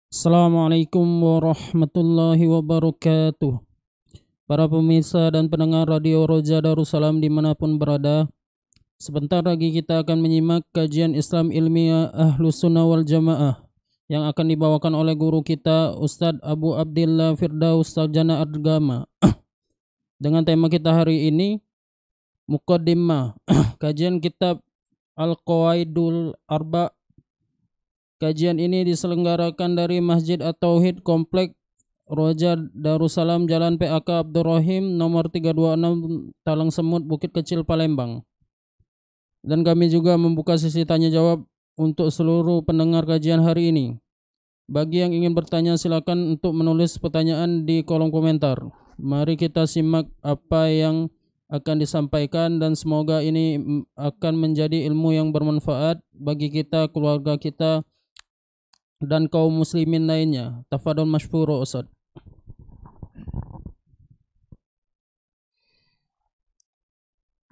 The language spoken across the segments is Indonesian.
Assalamualaikum warahmatullahi wabarakatuh. Para pemirsa dan pendengar Radio Roja Darussalam dimanapun berada, sebentar lagi kita akan menyimak kajian Islam ilmiah Ahlus Sunnah wal Jamaah yang akan dibawakan oleh guru kita Ustadz Abu Abdillah Firdaus Sarjana Agama. Dengan tema kita hari ini, Muqaddimah, kajian kitab Al-Qawaidul Arba'. Kajian ini diselenggarakan dari Masjid At-Tauhid Komplek Roja Darussalam Jalan PAK Abdurrahim nomor 326 Talang Semut Bukit Kecil Palembang. Dan kami juga membuka sesi tanya jawab untuk seluruh pendengar kajian hari ini. Bagi yang ingin bertanya silakan untuk menulis pertanyaan di kolom komentar. Mari kita simak apa yang akan disampaikan dan semoga ini akan menjadi ilmu yang bermanfaat bagi kita, keluarga kita, dan kaum muslimin lainnya. Tafadhol mashkuro Ustaz.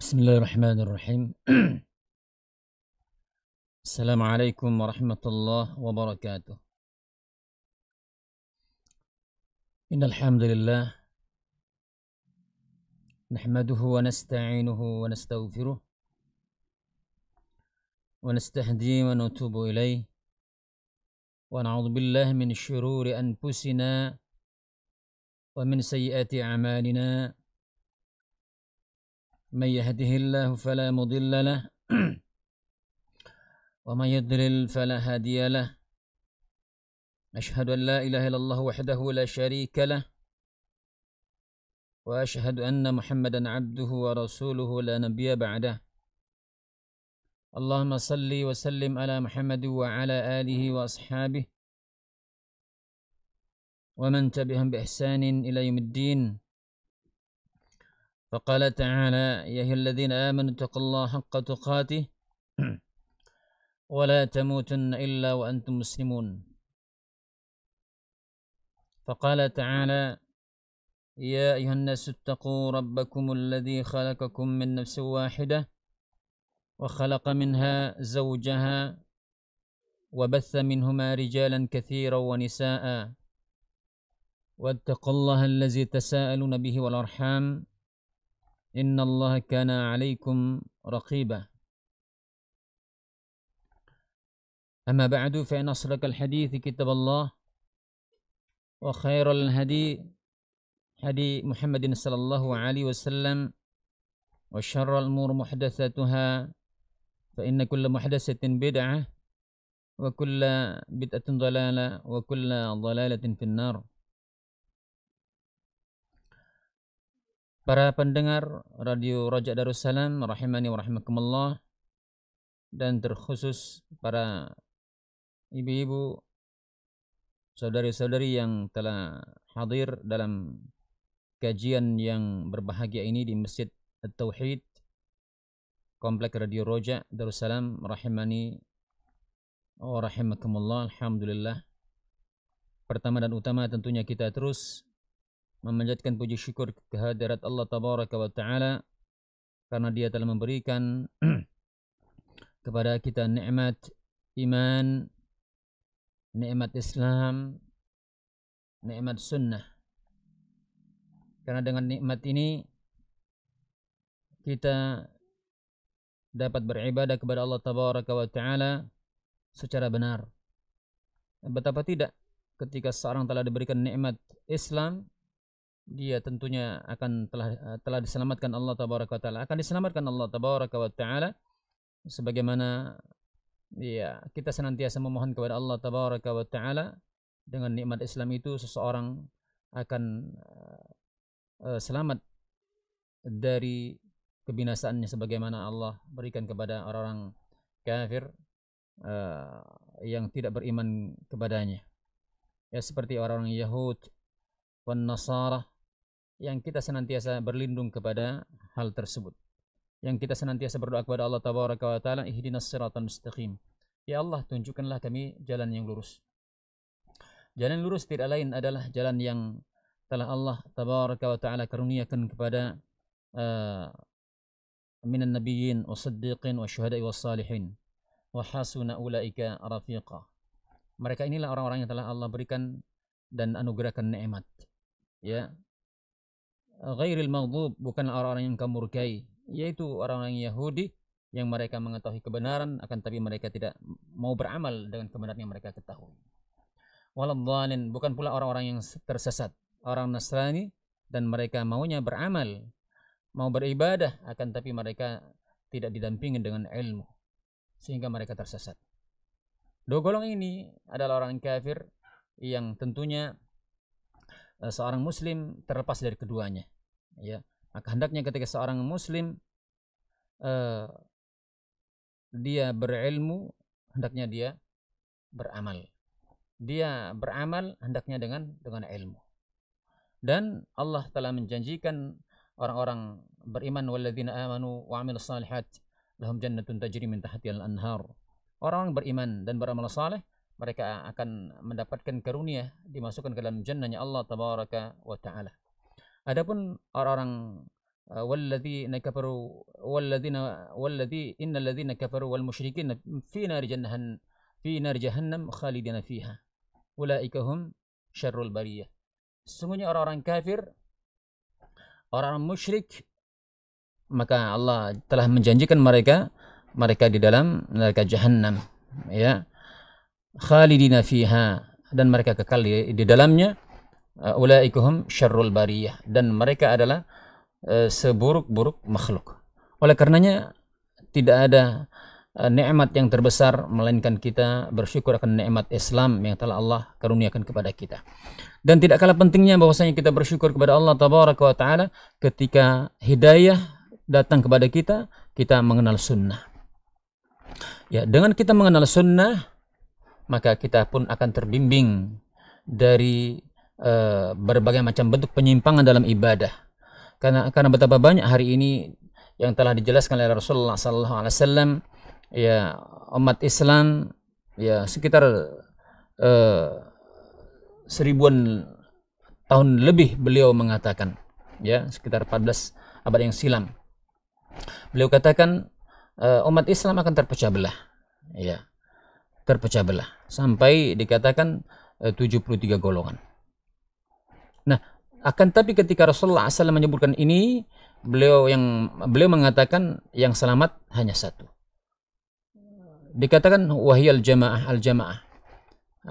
Bismillahirrahmanirrahim. Assalamualaikum warahmatullahi wabarakatuh. Innal hamdalillah nahmaduhu wa nasta'inuhu wa nastaghfiruh wa nastahdihi wa natubu ilayh wa na'udzu billahi min syururi anfusina wa min sayyiati a'malina. Man yahdihillahu fala mudilla lahu wa man yudlil fala hadiya lahu. Ashhadu an la ilaha illallah wahdahu la syarika lahu wa ashhadu anna Muhammadan abduhu wa rasuluhu la nabiyya ba'dah. Allahumma salli wa sallim ala Muhammad wa ala alihi wa ashabihi wa man tabi'ahum bi ihsanin ila yaumiddin. Faqala ta'ala ya ayyuhalladzina amanu taqullaha haqqa tuqatih wa la tamutunna illa wa antum muslimun. Faqala ta'ala ya ayyuhan nasu ittaqu rabbakumul ladzi khalaqakum min nafsin wahidah wa khalaqa minha zawjaha wa batha minhuma rijalan katsiran wa nisaa'a wattaqullaha allazi tasaaluna bihi wal arham innallaha kana 'alaikum raqiba. Amma ba'du fa inna asdaqal hadithi kitaballah wa khairal hadi hadi Muhammadin sallallahu alaihi wasallam wa syarral umur muhdatsatuha fa inna kulla muhdatsatin bid'ah wa kulla bid'atin dhalalah wa kulla dhalalatin finnar. Para pendengar Radio Roja Darussalam rahimani wa rahimakumullah, dan terkhusus para ibu-ibu, saudari-saudari yang telah hadir dalam kajian yang berbahagia ini di Masjid At-Tauhid Komplek Radio Roja Darussalam rahimani wa rahimakumullah. Alhamdulillah, pertama dan utama tentunya kita terus memanjatkan puji syukur kehadirat Allah Tabaraka wa Ta'ala karena Dia telah memberikan kepada kita nikmat iman, nikmat Islam, nikmat sunnah. Karena dengan nikmat ini kita dapat beribadah kepada Allah Tabaraka wa Ta'ala secara benar. Betapa tidak ketika seorang telah diberikan nikmat Islam, dia tentunya akan telah diselamatkan Allah Tabaraka wa Ta'ala, akan diselamatkan Allah Tabaraka wa Ta'ala sebagaimana ya kita senantiasa memohon kepada Allah tabaraka wa taala, dengan nikmat Islam itu seseorang akan selamat dari kebinasaannya, sebagaimana Allah berikan kepada orang-orang kafir yang tidak beriman kepadanya. Ya, seperti orang-orang Yahud wan Nasara, yang kita senantiasa berlindung kepada hal tersebut. Yang kita senantiasa berdoa kepada Allah tabaraka wa taala, ihdinas siratal mustaqim. Ya Allah, tunjukkanlah kami jalan yang lurus. Jalan lurus tidak lain adalah jalan yang telah Allah tabaraka wa taala karuniakan kepada minan nabiyyin wasiddiqin wasyuhada'i wassalihin wa hasuna ulaika rafiqa. Mereka inilah orang-orang yang telah Allah berikan dan anugerahkan nikmat. Ya. Ghairil maghdub, bukan orang-orang yang kamu murkai, yaitu orang-orang Yahudi yang mereka mengetahui kebenaran akan tapi mereka tidak mau beramal dengan kebenaran yang mereka ketahui. Waladhdallin, bukan pula orang-orang yang tersesat, orang Nasrani dan mereka maunya beramal, mau beribadah akan tapi mereka tidak didampingi dengan ilmu sehingga mereka tersesat. Dua golongan ini adalah orang kafir yang tentunya seorang muslim terlepas dari keduanya. Ya, maka hendaknya ketika seorang muslim dia berilmu, hendaknya dia beramal. Dia beramal hendaknya dengan ilmu. Dan Allah telah menjanjikan orang-orang beriman, walladzina amanu wa 'amilus shalihat lahum jannatun tajri min tahtiha al-anhar. Orang beriman dan beramal saleh, mereka akan mendapatkan karunia, dimasukkan ke dalam jannahnya Allah tabaraka wa taala. Adapun orang-orang walladzina kafaru innal ladzina kafaru wal musyrikin fi nar jahannam khalidina fiha ulaika hum syarrul bariyah. Sesungguhnya orang-orang kafir, orang-orang musyrik, maka Allah telah menjanjikan mereka di dalam neraka jahanam, ya, khalidina fiha, dan mereka kekal di dalamnya. Ulaikahum syarrul bariyah, dan mereka adalah seburuk-buruk makhluk. Oleh karenanya tidak ada nikmat yang terbesar melainkan kita bersyukur akan nikmat Islam yang telah Allah karuniakan kepada kita. Dan tidak kalah pentingnya bahwasanya kita bersyukur kepada Allah tabaraka wa taala ketika hidayah datang kepada kita, kita mengenal sunnah. Ya, dengan kita mengenal sunnah, maka kita pun akan terbimbing dari berbagai macam bentuk penyimpangan dalam ibadah. Karena betapa banyak hari ini yang telah dijelaskan oleh Rasulullah SAW, ya, umat Islam, ya, sekitar seribuan tahun lebih beliau mengatakan, ya, sekitar 14 abad yang silam, beliau katakan umat Islam akan terpecah belah, ya, terpecah belah sampai dikatakan 73 golongan. Nah, akan tapi ketika Rasulullah SAW menyebutkan ini, beliau mengatakan yang selamat hanya satu. Dikatakan wahiyal jamaah, al-jamaah.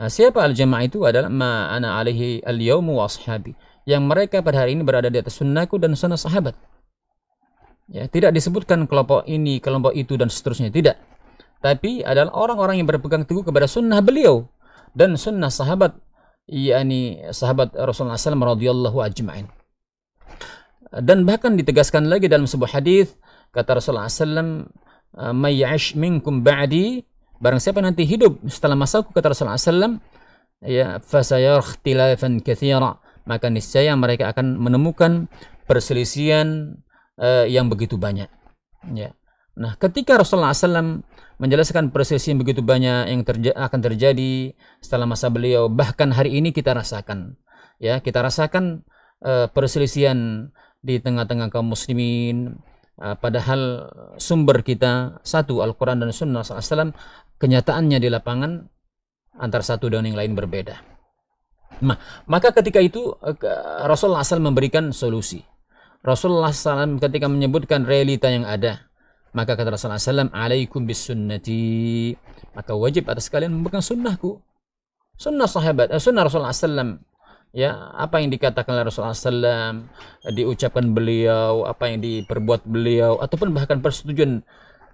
Siapa al-jamaah itu? Adalah ma ana alaihi al-yawmu wa ashabi, yang mereka pada hari ini berada di atas sunnahku dan sunnah sahabat. Ya, tidak disebutkan kelompok ini, kelompok itu dan seterusnya, tidak. Tapi adalah orang-orang yang berpegang teguh kepada sunnah beliau dan sunnah sahabat, yakni sahabat Rasulullah SAW radhiyallahu ajma'in. Dan bahkan ditegaskan lagi dalam sebuah hadis, kata Rasulullah SAW, may ya'ish minkum ba'di, barang siapa nanti hidup setelah masaku, kata Rasulullah SAW, ya, fasayara ikhtilafan katsira, maka niscaya mereka akan menemukan perselisihan yang begitu banyak. Ya. Nah, ketika Rasulullah SAW menjelaskan perselisihan begitu banyak yang akan terjadi setelah masa beliau, bahkan hari ini kita rasakan, ya, kita rasakan perselisihan di tengah-tengah kaum muslimin, padahal sumber kita satu, Al-Quran dan Sunnah SAW, kenyataannya di lapangan antara satu dan yang lain berbeda. Nah, maka ketika itu Rasulullah SAW memberikan solusi. Rasulullah SAW ketika menyebutkan realita yang ada, maka kata Rasulullah SAW, alaikum bis sunnati, maka wajib atas kalian memegang sunnahku, sunnah sahabat, sunnah Rasulullah SAW. Ya, apa yang dikatakan oleh Rasulullah SAW, diucapkan beliau, apa yang diperbuat beliau, ataupun bahkan persetujuan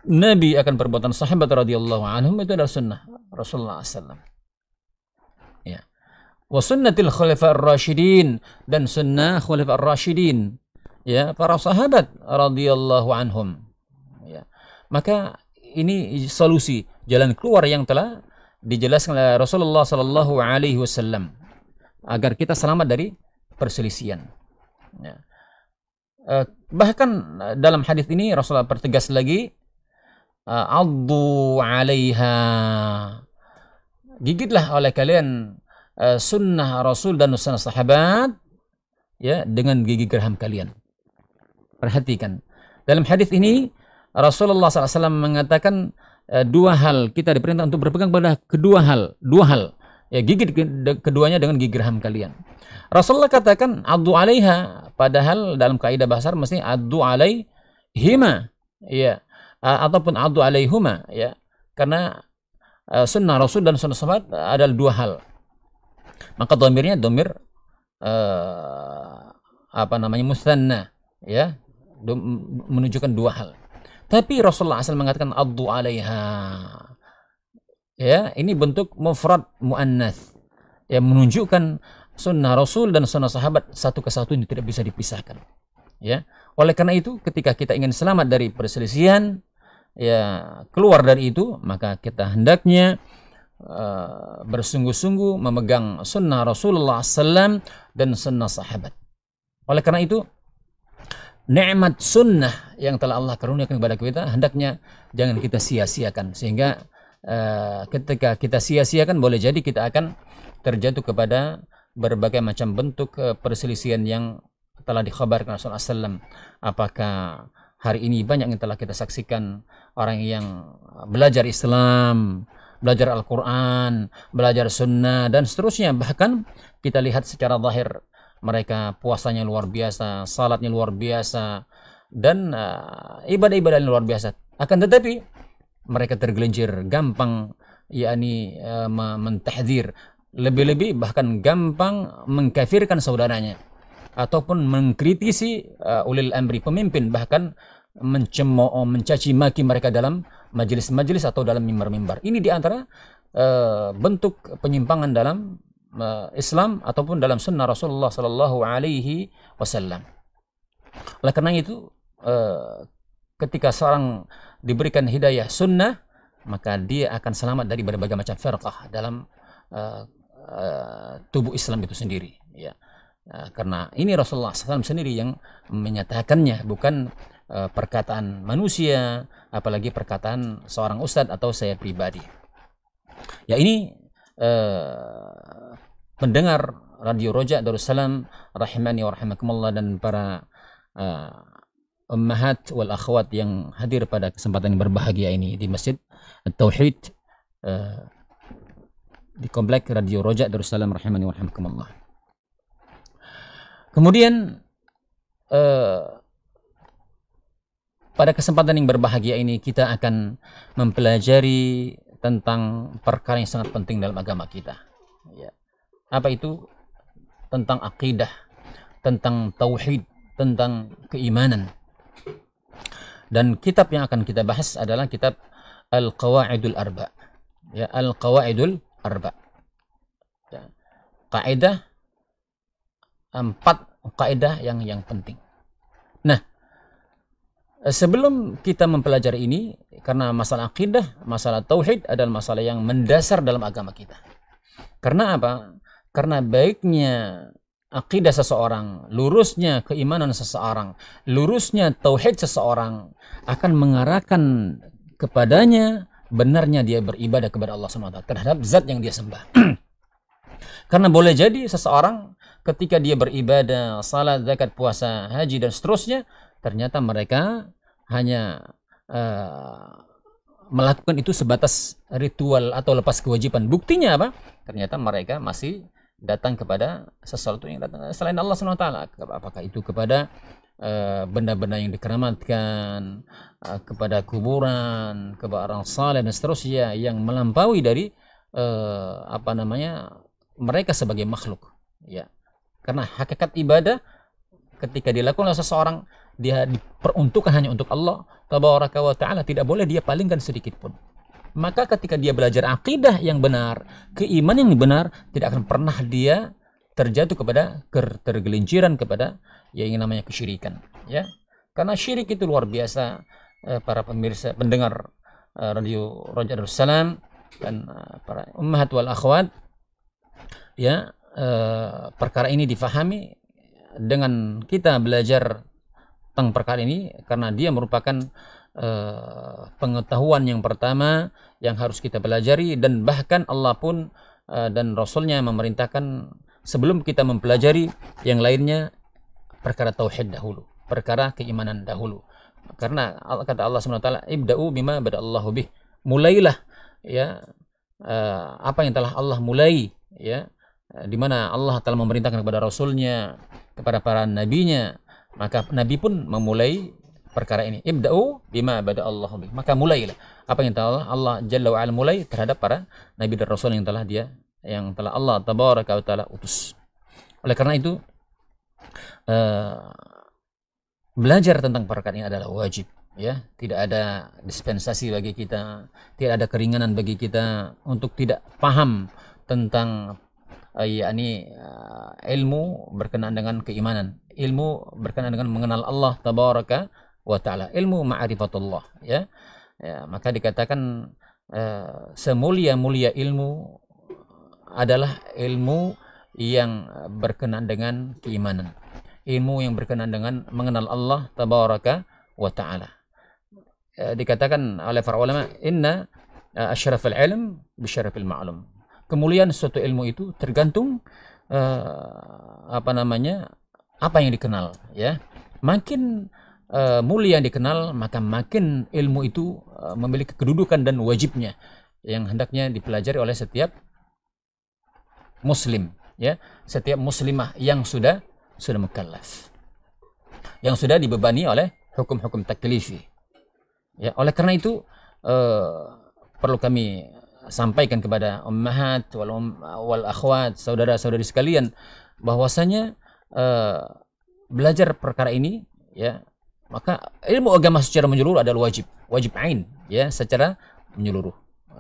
Nabi, akan perbuatan sahabat radhiyallahu anhum, itu adalah sunnah Rasulullah SAW. Ya. Wa sunnatil khulafa ar-rasyidin, dan sunnah khulafa ar-rasyidin, ya, para sahabat radhiyallahu anhum. Ya. Maka ini solusi, jalan keluar yang telah dijelaskan oleh Rasulullah sallallahu alaihi wasallam agar kita selamat dari perselisihan. Ya. Bahkan dalam hadis ini Rasulullah pertegas lagi, addu 'alaiha, gigitlah oleh kalian sunnah Rasul dan sunnah sahabat, ya, dengan gigi geraham kalian. Perhatikan, dalam hadis ini Rasulullah SAW mengatakan dua hal, kita diperintah untuk berpegang pada dua hal, ya, gigit keduanya dengan gigi geraham kalian. Rasulullah katakan addu 'alaiha, padahal dalam kaidah bahasa mesti addu 'alaihima, ya, ataupun addu 'alaihuma, ya, karena sunnah Rasul dan sunnah sahabat adalah dua hal. Maka dhamirnya dhamir musanna, ya, menunjukkan dua hal. Tapi Rasulullah SAW mengatakan addu 'alaiha, ya, ini bentuk mufrad muannats, ya, menunjukkan sunnah Rasul dan sunnah sahabat satu kesatu ini tidak bisa dipisahkan, ya. Oleh karena itu, ketika kita ingin selamat dari perselisihan, ya, keluar dari itu, maka kita hendaknya bersungguh-sungguh memegang sunnah Rasulullah SAW dan sunnah sahabat. Oleh karena itu, nikmat sunnah yang telah Allah karuniakan kepada kita hendaknya jangan kita sia-siakan, sehingga ketika kita sia-siakan boleh jadi kita akan terjatuh kepada berbagai macam bentuk perselisihan yang telah dikhabarkan Rasulullah SAW. Apakah hari ini banyak yang telah kita saksikan orang yang belajar Islam, belajar Al-Quran, belajar sunnah, dan seterusnya. Bahkan kita lihat secara zahir mereka puasanya luar biasa, salatnya luar biasa, dan ibadah-ibadah yang luar biasa. Akan tetapi mereka tergelincir gampang, yakni mentahdzir, lebih-lebih bahkan gampang mengkafirkan saudaranya, ataupun mengkritisi ulil amri, pemimpin, bahkan mencemooh, mencaci maki mereka dalam majelis-majelis atau dalam mimbar-mimbar. Ini diantara bentuk penyimpangan dalam Islam ataupun dalam sunnah Rasulullah Sallallahu Alaihi Wasallam. Oleh karena itu, ketika seorang diberikan hidayah sunnah, maka dia akan selamat dari berbagai macam firqah dalam tubuh Islam itu sendiri, ya. Karena ini Rasulullah SAW sendiri yang menyatakannya, bukan perkataan manusia, apalagi perkataan seorang ustadz atau saya pribadi. Ya, ini pendengar Radio Roja Darussalam rahimani wa rahimakumullah, dan para ummahat wal akhwat yang hadir pada kesempatan yang berbahagia ini di Masjid Tauhid di komplek Radio Roja Darussalam rahimani wa rahimakumullah. Kemudian pada kesempatan yang berbahagia ini kita akan mempelajari tentang perkara yang sangat penting dalam agama kita, ya. Apa itu? Tentang akidah, tentang tauhid, tentang keimanan. Dan kitab yang akan kita bahas adalah kitab Al-Qawaidul Arba, ya, Al-Qawaidul Arba, ya. Kaidah, 4 kaidah yang penting. Nah, sebelum kita mempelajari ini, karena masalah akidah, masalah tauhid adalah masalah yang mendasar dalam agama kita. Karena apa? Karena baiknya akidah seseorang, lurusnya keimanan seseorang, lurusnya tauhid seseorang akan mengarahkan kepadanya benarnya dia beribadah kepada Allah SWT, terhadap zat yang dia sembah. Karena boleh jadi seseorang ketika dia beribadah, salat, zakat, puasa, haji, dan seterusnya, ternyata mereka hanya melakukan itu sebatas ritual atau lepas kewajiban. Buktinya apa? Ternyata mereka masih datang kepada sesuatu yang datang selain Allah SWT. Apakah itu kepada benda-benda yang dikeramatkan, kepada kuburan, kepada orang saleh, dan seterusnya, yang melampaui dari mereka sebagai makhluk, ya. Karena hakikat ibadah ketika dilakukan oleh seseorang, dia diperuntukkan hanya untuk Allah tabaraka wa ta'ala, tidak boleh dia palingkan sedikit pun. Maka ketika dia belajar akidah yang benar, keimanan yang benar, tidak akan pernah dia terjatuh kepada tergelinciran kepada yang namanya kesyirikan, ya. Karena syirik itu luar biasa, para pemirsa pendengar radio Roja Darussalam dan para ummahat wal akhwat, ya. Perkara ini difahami dengan kita belajar tentang perkara ini, karena dia merupakan pengetahuan yang pertama yang harus kita pelajari, dan bahkan Allah pun dan Rasulnya memerintahkan sebelum kita mempelajari yang lainnya, perkara tauhid dahulu, perkara keimanan dahulu. Karena kata Allah SWT, ibda'u bima bada'allahu bih, mulailah, ya, apa yang telah Allah mulai, ya, di mana Allah telah memerintahkan kepada Rasulnya, kepada para nabinya, maka Nabi pun memulai perkara ini. Ibda'u bima bada'allahu bih, maka mulailah apa yang telah Allah Jalla wa'ala mulai terhadap para nabi dan rasul yang telah Allah tabaraka wa ta'ala utus. Oleh karena itu belajar tentang perkara ini adalah wajib, ya. Tidak ada dispensasi bagi kita, tidak ada keringanan bagi kita untuk tidak paham tentang ilmu berkenaan dengan keimanan, ilmu berkenaan dengan mengenal Allah tabaraka wa ta'ala, ilmu ma'rifatullah, ya. Maka dikatakan semulia-mulia ilmu adalah ilmu yang berkenaan dengan keimanan, ilmu yang berkenaan dengan mengenal Allah tabaraka wa ta'ala. Dikatakan oleh para ulama, inna asyrafal ilm bisyarafil ma'lum. Kemuliaan suatu ilmu itu tergantung apa yang dikenal, ya. Makin mulia yang dikenal, maka makin ilmu itu memiliki kedudukan dan wajibnya yang hendaknya dipelajari oleh setiap muslim, ya, setiap muslimah yang sudah mukallaf, yang sudah dibebani oleh hukum-hukum taklifi, ya. Oleh karena itu perlu kami sampaikan kepada ummahat wal akhwat, saudara-saudari sekalian, bahwasanya belajar perkara ini, ya, maka ilmu agama secara menyeluruh adalah wajib ain, ya, secara menyeluruh.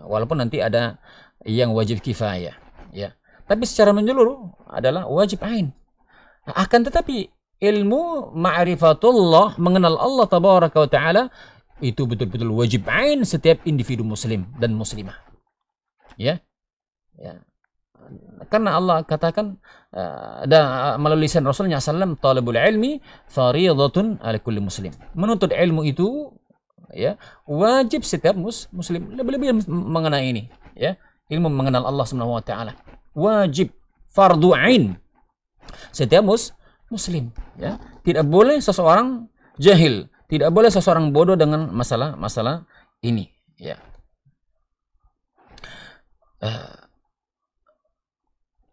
Walaupun nanti ada yang wajib kifayah, ya, tapi secara menyeluruh adalah wajib ain. Akan tetapi ilmu ma'rifatullah, mengenal Allah tabaraka wa ta'ala, itu betul-betul wajib ain setiap individu muslim dan muslimah, ya. Karena Allah katakan melalui lisan Rasulnya SAW, talabul ilmi fariidatun ala kulli muslim. Menuntut ilmu itu, ya, wajib setiap muslim. Lebih-lebih mengenai ini, ya, ilmu mengenal Allah Subhanahu wa taala, wajib, fardu ain setiap muslim, ya. Tidak boleh seseorang jahil, tidak boleh seseorang bodoh dengan masalah ini, ya.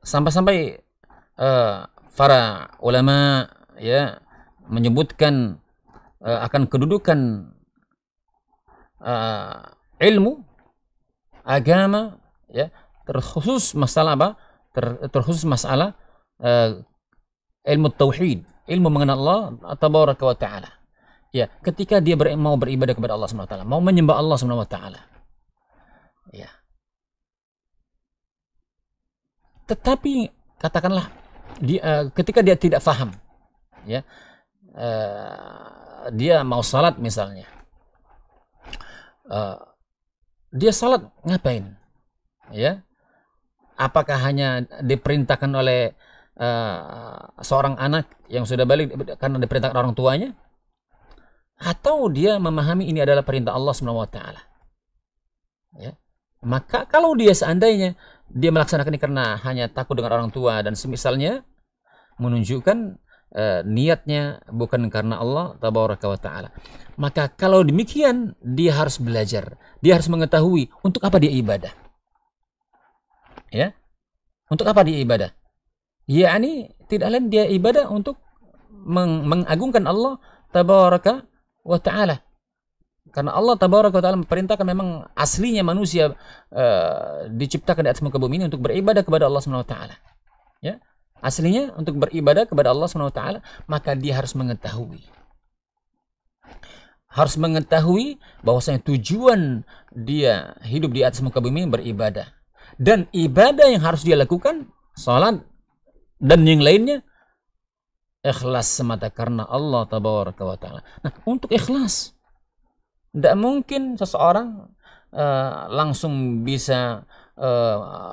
Sampai-sampai para ulama, ya, menyebutkan akan kedudukan ilmu agama, ya, terkhusus masalah ilmu tauhid, ilmu mengenal Allah tabaraka wa ta'ala, ya. Ketika dia mau beribadah kepada Allah Subhanahu wa ta'ala, mau menyembah Allah Subhanahu wa ta'ala, ya. Tetapi katakanlah ketika dia tidak faham, ya, dia mau salat misalnya, dia salat ngapain, ya? Apakah hanya diperintahkan oleh seorang anak yang sudah balik karena diperintahkan orang tuanya, atau dia memahami ini adalah perintah Allah Subhanahu wa taala, ya? Maka kalau dia seandainya dia melaksanakan ini karena hanya takut dengan orang tua dan semisalnya, menunjukkan niatnya bukan karena Allah tabaraka wa ta'ala, maka kalau demikian dia harus belajar, dia harus mengetahui untuk apa dia ibadah, ya. Untuk apa dia ibadah? yakni tidak lain dia ibadah untuk mengagungkan Allah tabaraka wa ta'ala. Karena Allah tabaraka wa ta'ala memperintahkan, memang aslinya manusia diciptakan di atas muka bumi ini untuk beribadah kepada Allah Subhanahu wa ta'ala. Ya, aslinya untuk beribadah kepada Allah Subhanahu wa ta'ala, maka dia harus mengetahui. harus mengetahui bahwasanya tujuan dia hidup di atas muka bumi beribadah. Dan ibadah yang harus dia lakukan, salat dan yang lainnya, ikhlas semata karena Allah tabaraka wa ta'ala. Nah, untuk ikhlas, tidak mungkin seseorang langsung bisa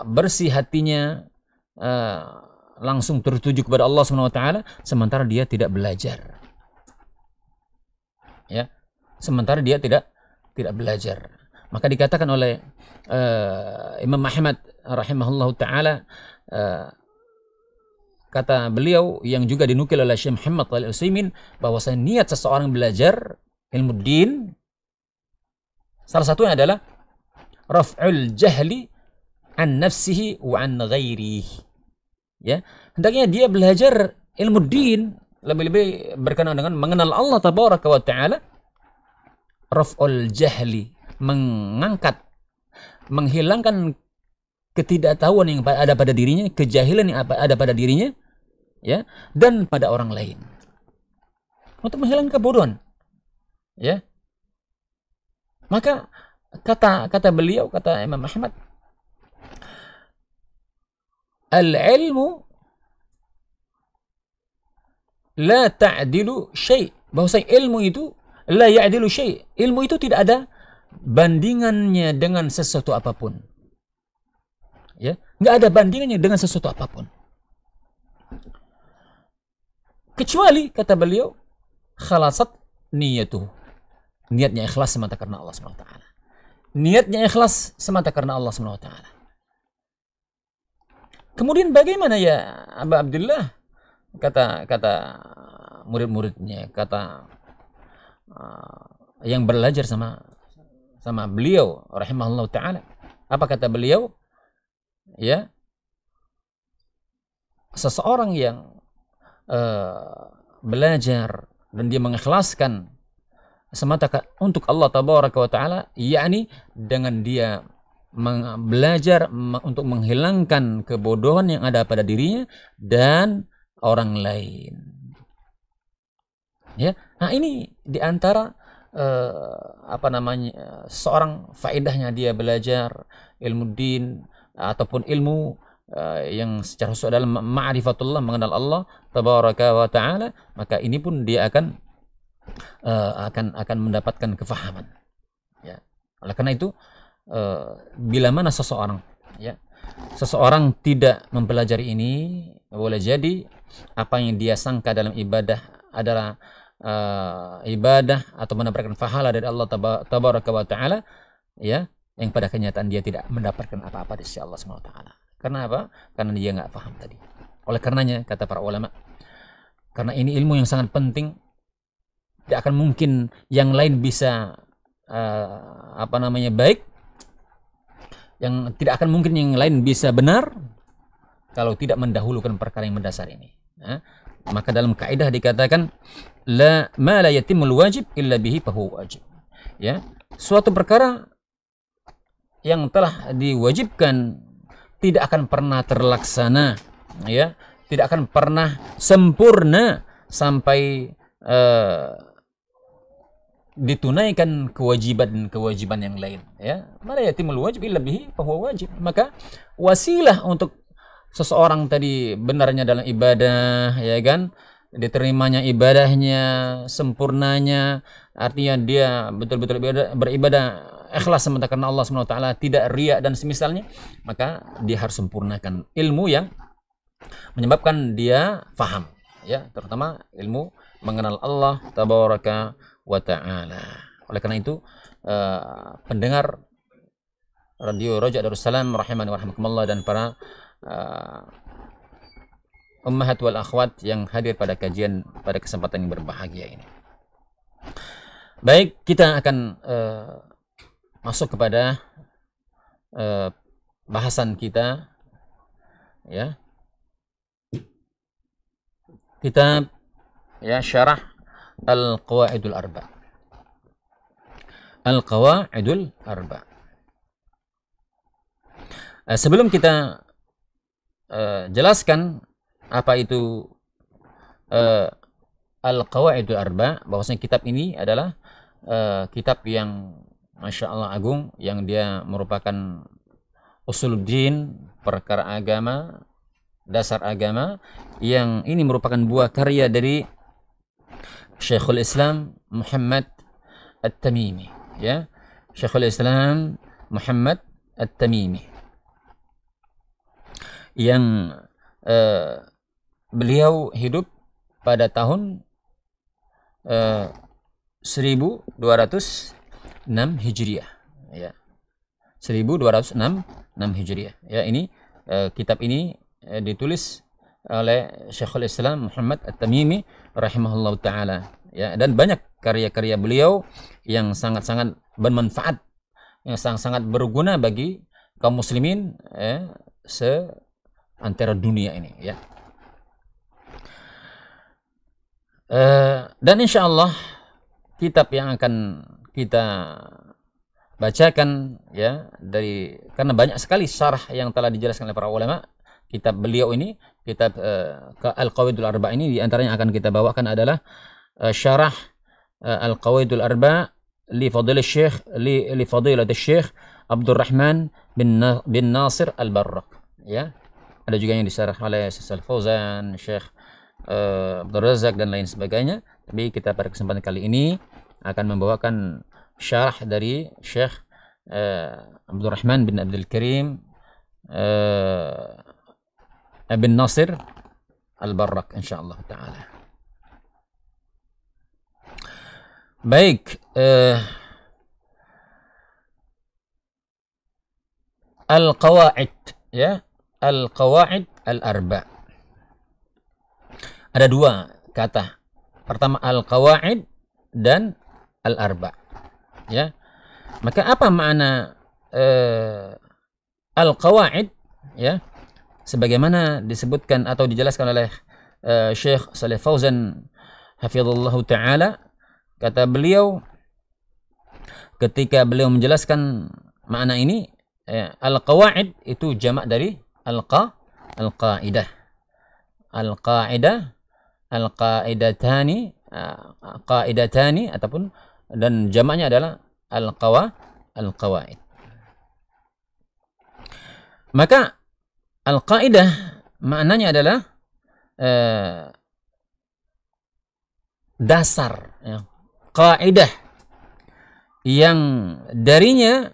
bersih hatinya, langsung tertuju kepada Allah Subhanahu wa taala sementara dia tidak belajar. Ya, sementara dia tidak belajar. Maka dikatakan oleh Imam Ahmad rahimahullahu taala, kata beliau yang juga dinukil oleh Syekh Muhammad Al-Utsaimin, bahwasanya niat seseorang belajar ilmu din salah satunya adalah raf'ul jahli an nafsihi wa an ghairihi. Ya, hendaknya dia belajar ilmu din lebih-lebih berkenaan dengan mengenal Allah tabaraka wa taala. Raf'ul jahli, mengangkat, menghilangkan ketidaktahuan yang ada pada dirinya, kejahilan yang ada pada dirinya, ya, dan pada orang lain. Untuk menghilangkan kebodohan. Ya. Maka kata beliau, kata Imam Ahmad, al-ilmu la ta'dilu syai'. Bahwasanya ilmu itu la ya'dilu syai'. Ilmu itu tidak ada bandingannya dengan sesuatu apapun. Ya, nggak ada bandingannya dengan sesuatu apapun. Kecuali, kata beliau, khalasat niyatuh. Niatnya ikhlas semata karena Allah Subhanahu wa taala. Niatnya ikhlas semata karena Allah Subhanahu wa taala. Kemudian bagaimana ya Aba Abdullah, kata murid-muridnya, kata yang belajar sama beliau rahimahullah taala. Apa kata beliau? Ya, seseorang yang belajar dan dia mengikhlaskan semata untuk Allah tabaraka wa taala, yakni dengan dia belajar untuk menghilangkan kebodohan yang ada pada dirinya dan orang lain. Ya, nah ini diantara seorang faedahnya dia belajar ilmu din ataupun ilmu yang secara khusus adalah ma'rifatullah, mengenal Allah tabaraka wa taala, maka ini pun dia akan mendapatkan kefahaman. Ya, oleh karena itu bila mana seseorang tidak mempelajari ini, boleh jadi apa yang dia sangka dalam ibadah adalah ibadah atau mendapatkan pahala dari Allah tabaraka wa taala, ya, yang pada kenyataan dia tidak mendapatkan apa-apa dari Allah Subhanahu wa taala. Karena apa? Karena dia nggak paham tadi. Oleh karenanya, kata para ulama, karena ini ilmu yang sangat penting, tidak akan mungkin yang lain bisa baik, yang tidak akan mungkin yang lain bisa benar kalau tidak mendahulukan perkara yang mendasar ini. Maka dalam kaidah dikatakan ma la yatimul wajib illa bihi fahuwa wajib. Ya, suatu perkara yang telah diwajibkan tidak akan pernah terlaksana, ya, tidak akan pernah sempurna sampai ditunaikan kewajiban yang lain, ya. Ma la yatimul wajib illa bihi fahuwa wajib. Maka wasilah untuk seseorang tadi benarnya dalam ibadah, ya kan, diterimanya ibadahnya, sempurnanya, artinya dia betul-betul beribadah ikhlas semata karena Allah Subhanahu wa taala, tidak riya dan semisalnya, maka dia harus sempurnakan ilmu yang menyebabkan dia faham, ya, terutama ilmu mengenal Allah tabaraka wa ta'ala. Oleh karena itu pendengar Radio Raja Darussalam rahimani wa rahmakumullah dan para ummahat wal akhwat yang hadir pada kajian pada kesempatan yang berbahagia ini. Baik, kita akan masuk kepada bahasan kita, ya. Kitab, ya, syarah Al-Qawaidul Arba. Al-Qawaidul Arba. Sebelum kita jelaskan apa itu Al-Qawaidul Arba, bahwasanya kitab ini adalah kitab yang Masya Allah agung, yang dia merupakan usuluddin, perkara agama, dasar agama, yang ini merupakan buah karya dari Syekhul Islam Muhammad At-Tamimi, ya, Syekhul Islam Muhammad At-Tamimi, yang beliau hidup pada tahun 1206 Hijriah, ya, 1206 Hijriah, ya. Ini kitab ini ditulis oleh Syekhul Islam Muhammad At-Tamimi rahimahullah taala, ya, dan banyak karya-karya beliau yang sangat-sangat bermanfaat, yang sangat-sangat berguna bagi kaum muslimin seantero dunia ini, ya. Dan insya Allah kitab yang akan kita bacakan, ya, karena banyak sekali syarah yang telah dijelaskan oleh para ulama kitab beliau ini, kitab Al-Qawaidul Arba ini, diantaranya akan kita bawakan adalah syarah Al-Qawaidul Arba li fadilat Syekh Abdurrahman bin Nasir Al-Barrak, ya. Ada juga yang disyarah oleh Syekh Al-Fauzan, Syekh Abdul Razak dan lain sebagainya. Tapi kita pada kesempatan kali ini akan membawakan syarah dari Syekh Abdurrahman bin Abdul Karim bin Nasir Al-Barrak insyaallah taala. Baik, Al-Qawaid, ya, Al-Qawaid Al-Arba. Ada dua kata. Pertama Al-Qawaid dan Al-Arba, ya. Maka apa makna Al-Qawaid, ya? Sebagaimana disebutkan atau dijelaskan oleh Syekh Shalih Fauzan hafizallahu taala, kata beliau ketika beliau menjelaskan makna ini, Al-Qawaid itu jamak dari Al-Qaidah. Al-Qaidah, Al-Qaidatani, Qaidatani, ataupun dan jamaknya adalah Al-Qawaid. Maka Al-Qaidah maknanya adalah dasar, ya, kaidah yang darinya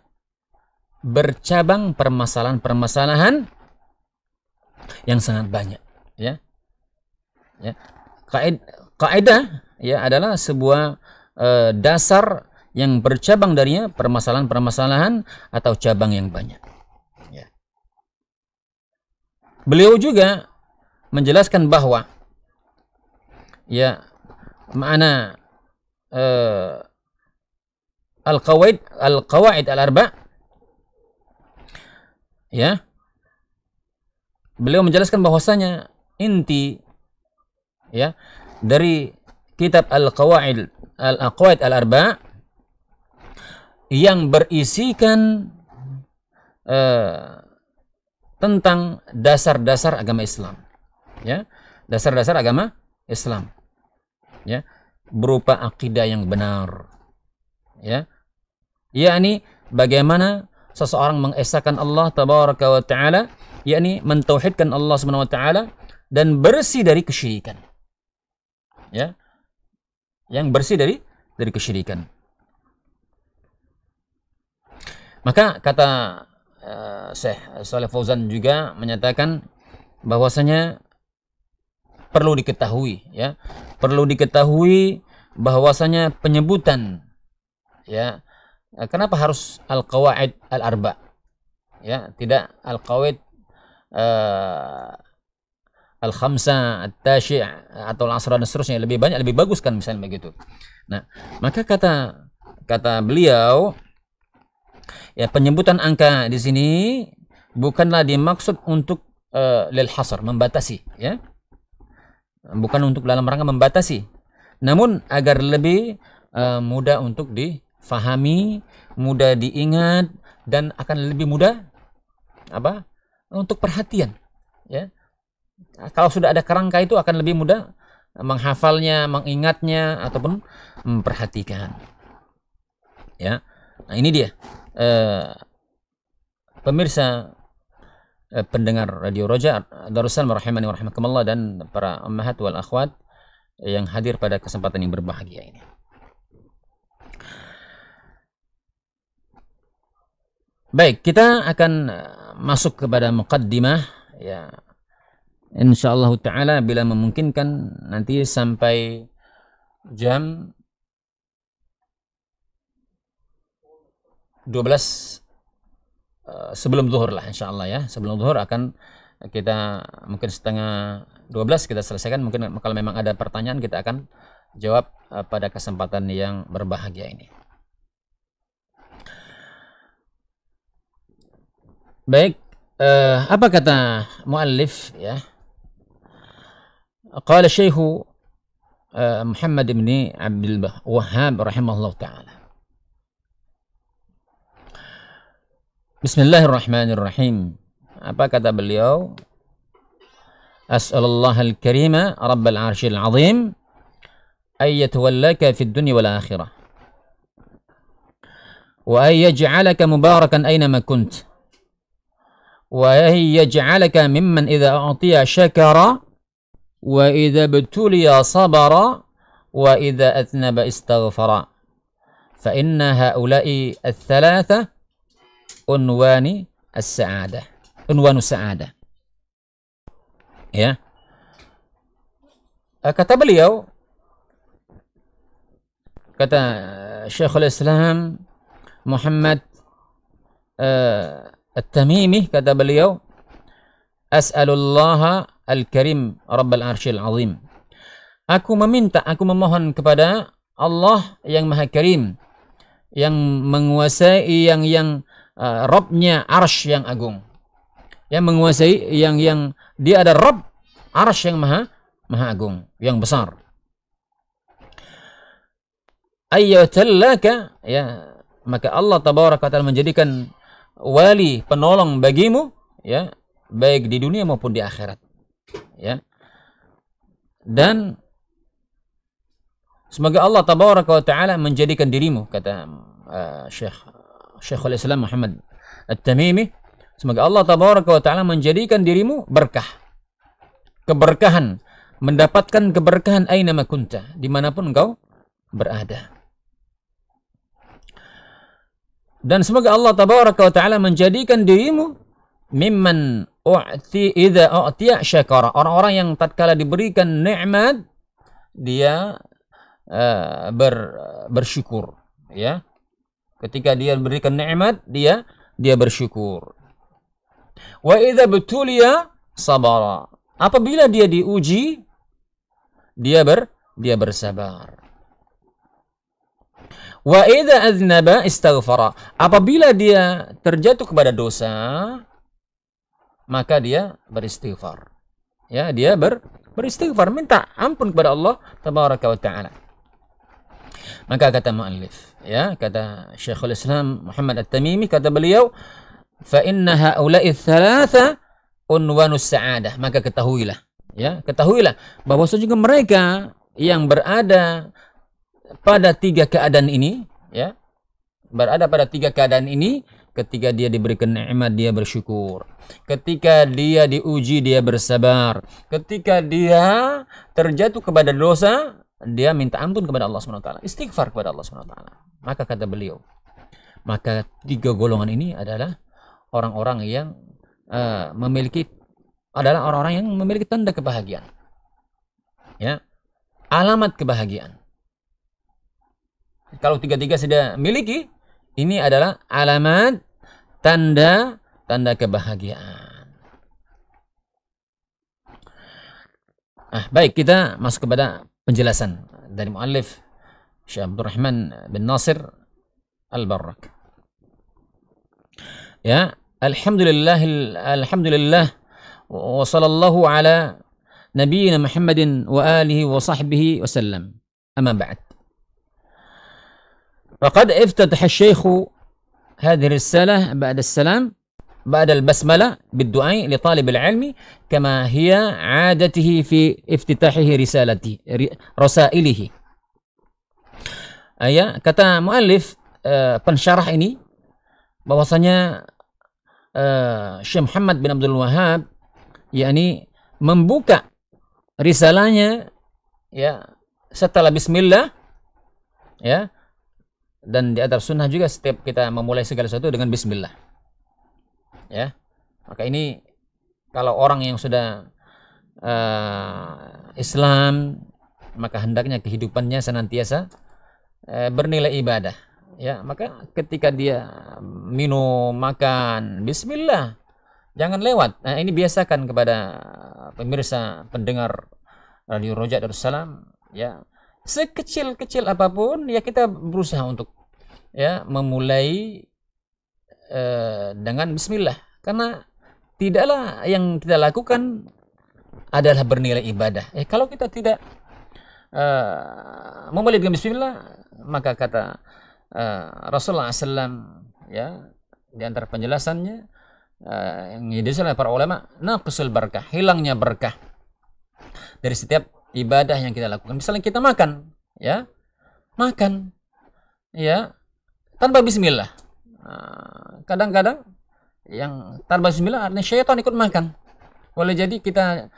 bercabang permasalahan-permasalahan yang sangat banyak, ya. Ya. Kaidah, ya, adalah sebuah dasar yang bercabang darinya permasalahan-permasalahan atau cabang yang banyak, ya. Beliau juga menjelaskan bahwa, ya, makna Al-Qawaid Al-Arba, ya, beliau menjelaskan bahwasanya inti, ya, dari kitab Al-Qawaid Al-Arba yang berisikan tentang dasar-dasar agama Islam, ya, dasar-dasar agama Islam, ya, berupa akidah yang benar, ya, yakni bagaimana seseorang mengesahkan Allah tabaraka wa taala, yakni mentauhidkan Allah subhanahu wa taala dan bersih dari kesyirikan, ya, yang bersih dari kesyirikan. Maka kata Syekh Shalih Fauzan juga menyatakan bahwasanya perlu diketahui, ya, perlu diketahui bahwasanya penyebutan, ya, kenapa harus Al-Qawaid Al-Arba, ya, tidak Al-Qawaid Al-Khamsa, At-Tashi' atau Al-Asra dan seterusnya, lebih banyak, lebih bagus kan misalnya begitu. Nah, maka kata beliau, ya, penyebutan angka di sini bukanlah dimaksud untuk lil hasr, membatasi, ya, bukan untuk dalam rangka membatasi, namun agar lebih mudah untuk difahami, mudah diingat, dan akan lebih mudah apa untuk perhatian, ya. Kalau sudah ada kerangka itu akan lebih mudah menghafalnya, mengingatnya, ataupun memperhatikan. Ya, nah ini dia pemirsa pendengar Radio Roja Darussalam rahimani wa rahimakumullah dan para ummahat wal akhwat yang hadir pada kesempatan yang berbahagia ini. Baik, kita akan masuk kepada muqaddimah ya. Insyaallah taala bila memungkinkan nanti sampai jam 12 sebelum zuhur lah insyaallah ya. Sebelum zuhur akan kita mungkin setengah 12 kita selesaikan. Mungkin kalau memang ada pertanyaan kita akan jawab pada kesempatan yang berbahagia ini. Baik, apa kata muallif ya? Qala Syekh Muhammad bin Abdul Wahhab rahimahullah taala. Bismillahirrahmanirrahim. Apa kata beliau? As'alallahal karima rabbal arsyil azim ay yatawallaka fid dunya wal akhirah wa ay yaj'alaka mubarakan aynama kunt wa ay yaj'alaka mimman idza a'tiya syakara wa idza btuliya sabara wa idza athnaba istaghfara fa inna haula'i ats-tsalatsa unwanu sa'adah. Ya. Kata beliau, kata Syekhul Islam Muhammad At-Tamimi, kata beliau, As'alullaha al-Karim Rabbal Arsyil Azim. Aku memohon kepada Allah yang Maha Karim, yang menguasai, yang Rabbnya Arsy yang agung, yang menguasai, yang dia ada Rabb Arsy yang maha agung, yang besar. Ayyatallaka, ya, maka Allah tabaraka wa taala menjadikan wali, penolong bagimu, ya, baik di dunia maupun di akhirat, ya. Dan semoga Allah tabaraka wa taala menjadikan dirimu, kata Syekhul Islam Muhammad At-Tamimi, semoga Allah tabaraka wa taala menjadikan dirimu berkah, keberkahan, mendapatkan keberkahan aina ma kunta, dimanapun engkau berada. Dan semoga Allah tabaraka wa taala menjadikan dirimu mimman idza u'tiya syakara, orang-orang yang tatkala diberikan nikmat dia bersyukur, ya. Ketika dia berikan nikmat, dia bersyukur. Wa idza btuliya sabara. Apabila dia diuji, dia bersabar. Wa idza aznaba istaghfara. Apabila dia terjatuh kepada dosa, maka dia beristighfar. Ya, dia beristighfar, minta ampun kepada Allah tabaraka wa taala. Maka kata muallif, ya, kata Syekhul Islam Muhammad At-Tamimi, kata beliau, fa inna haula'i tsalatsa unwanus sa'adah. Maka ketahuilah, ya, ketahuilah bahwa juga mereka yang berada pada tiga keadaan ini, ya, berada pada tiga keadaan ini, ketika dia diberikan nikmat dia bersyukur, ketika dia diuji dia bersabar, ketika dia terjatuh kepada dosa dia minta ampun kepada Allah SWT, istighfar kepada Allah SWT. Maka kata beliau, maka tiga golongan ini adalah orang-orang yang memiliki tanda kebahagiaan, ya, alamat kebahagiaan. Kalau tiga-tiga sudah miliki, ini adalah alamat tanda kebahagiaan. Baik, kita masuk kepada penjelasan dari muallif Syekh Abdul Rahman bin Nasir Al-Barrak. Ya, alhamdulillah wa sallallahu ala nabiyyina Muhammadin wa alihi wa sahbihi wa sallam. Amma ba'd. Faqad iftataha الشيخ هذه الرسالة بعد السلام بعد البسملة بالدعاء لطالب العلم كما هي عادته في افتتاحه رسائله. Kata muallif, pensyarah ini bahwasanya Syekh Muhammad bin Abdul Wahhab yakni membuka risalahnya ya setelah bismillah ya, dan di antara sunnah juga setiap kita memulai segala sesuatu dengan bismillah ya. Maka ini kalau orang yang sudah Islam, maka hendaknya kehidupannya senantiasa bernilai ibadah ya. Maka ketika dia minum, makan, bismillah, jangan lewat. Nah, ini biasakan kepada pemirsa pendengar Radio Roja Darussalam ya, sekecil-kecil apapun ya kita berusaha untuk ya memulai dengan bismillah, karena tidaklah yang kita lakukan adalah bernilai ibadah. Kalau kita tidak memulai dengan bismillah, maka kata Rasulullah SAW ya, di antara penjelasannya yang didesal oleh para ulama, naqsul barakah, hilangnya berkah dari setiap ibadah yang kita lakukan. Misalnya kita makan ya, makan ya tanpa bismillah. Kadang-kadang yang tanpa bismillah artinya syaitan ikut makan. Boleh jadi kita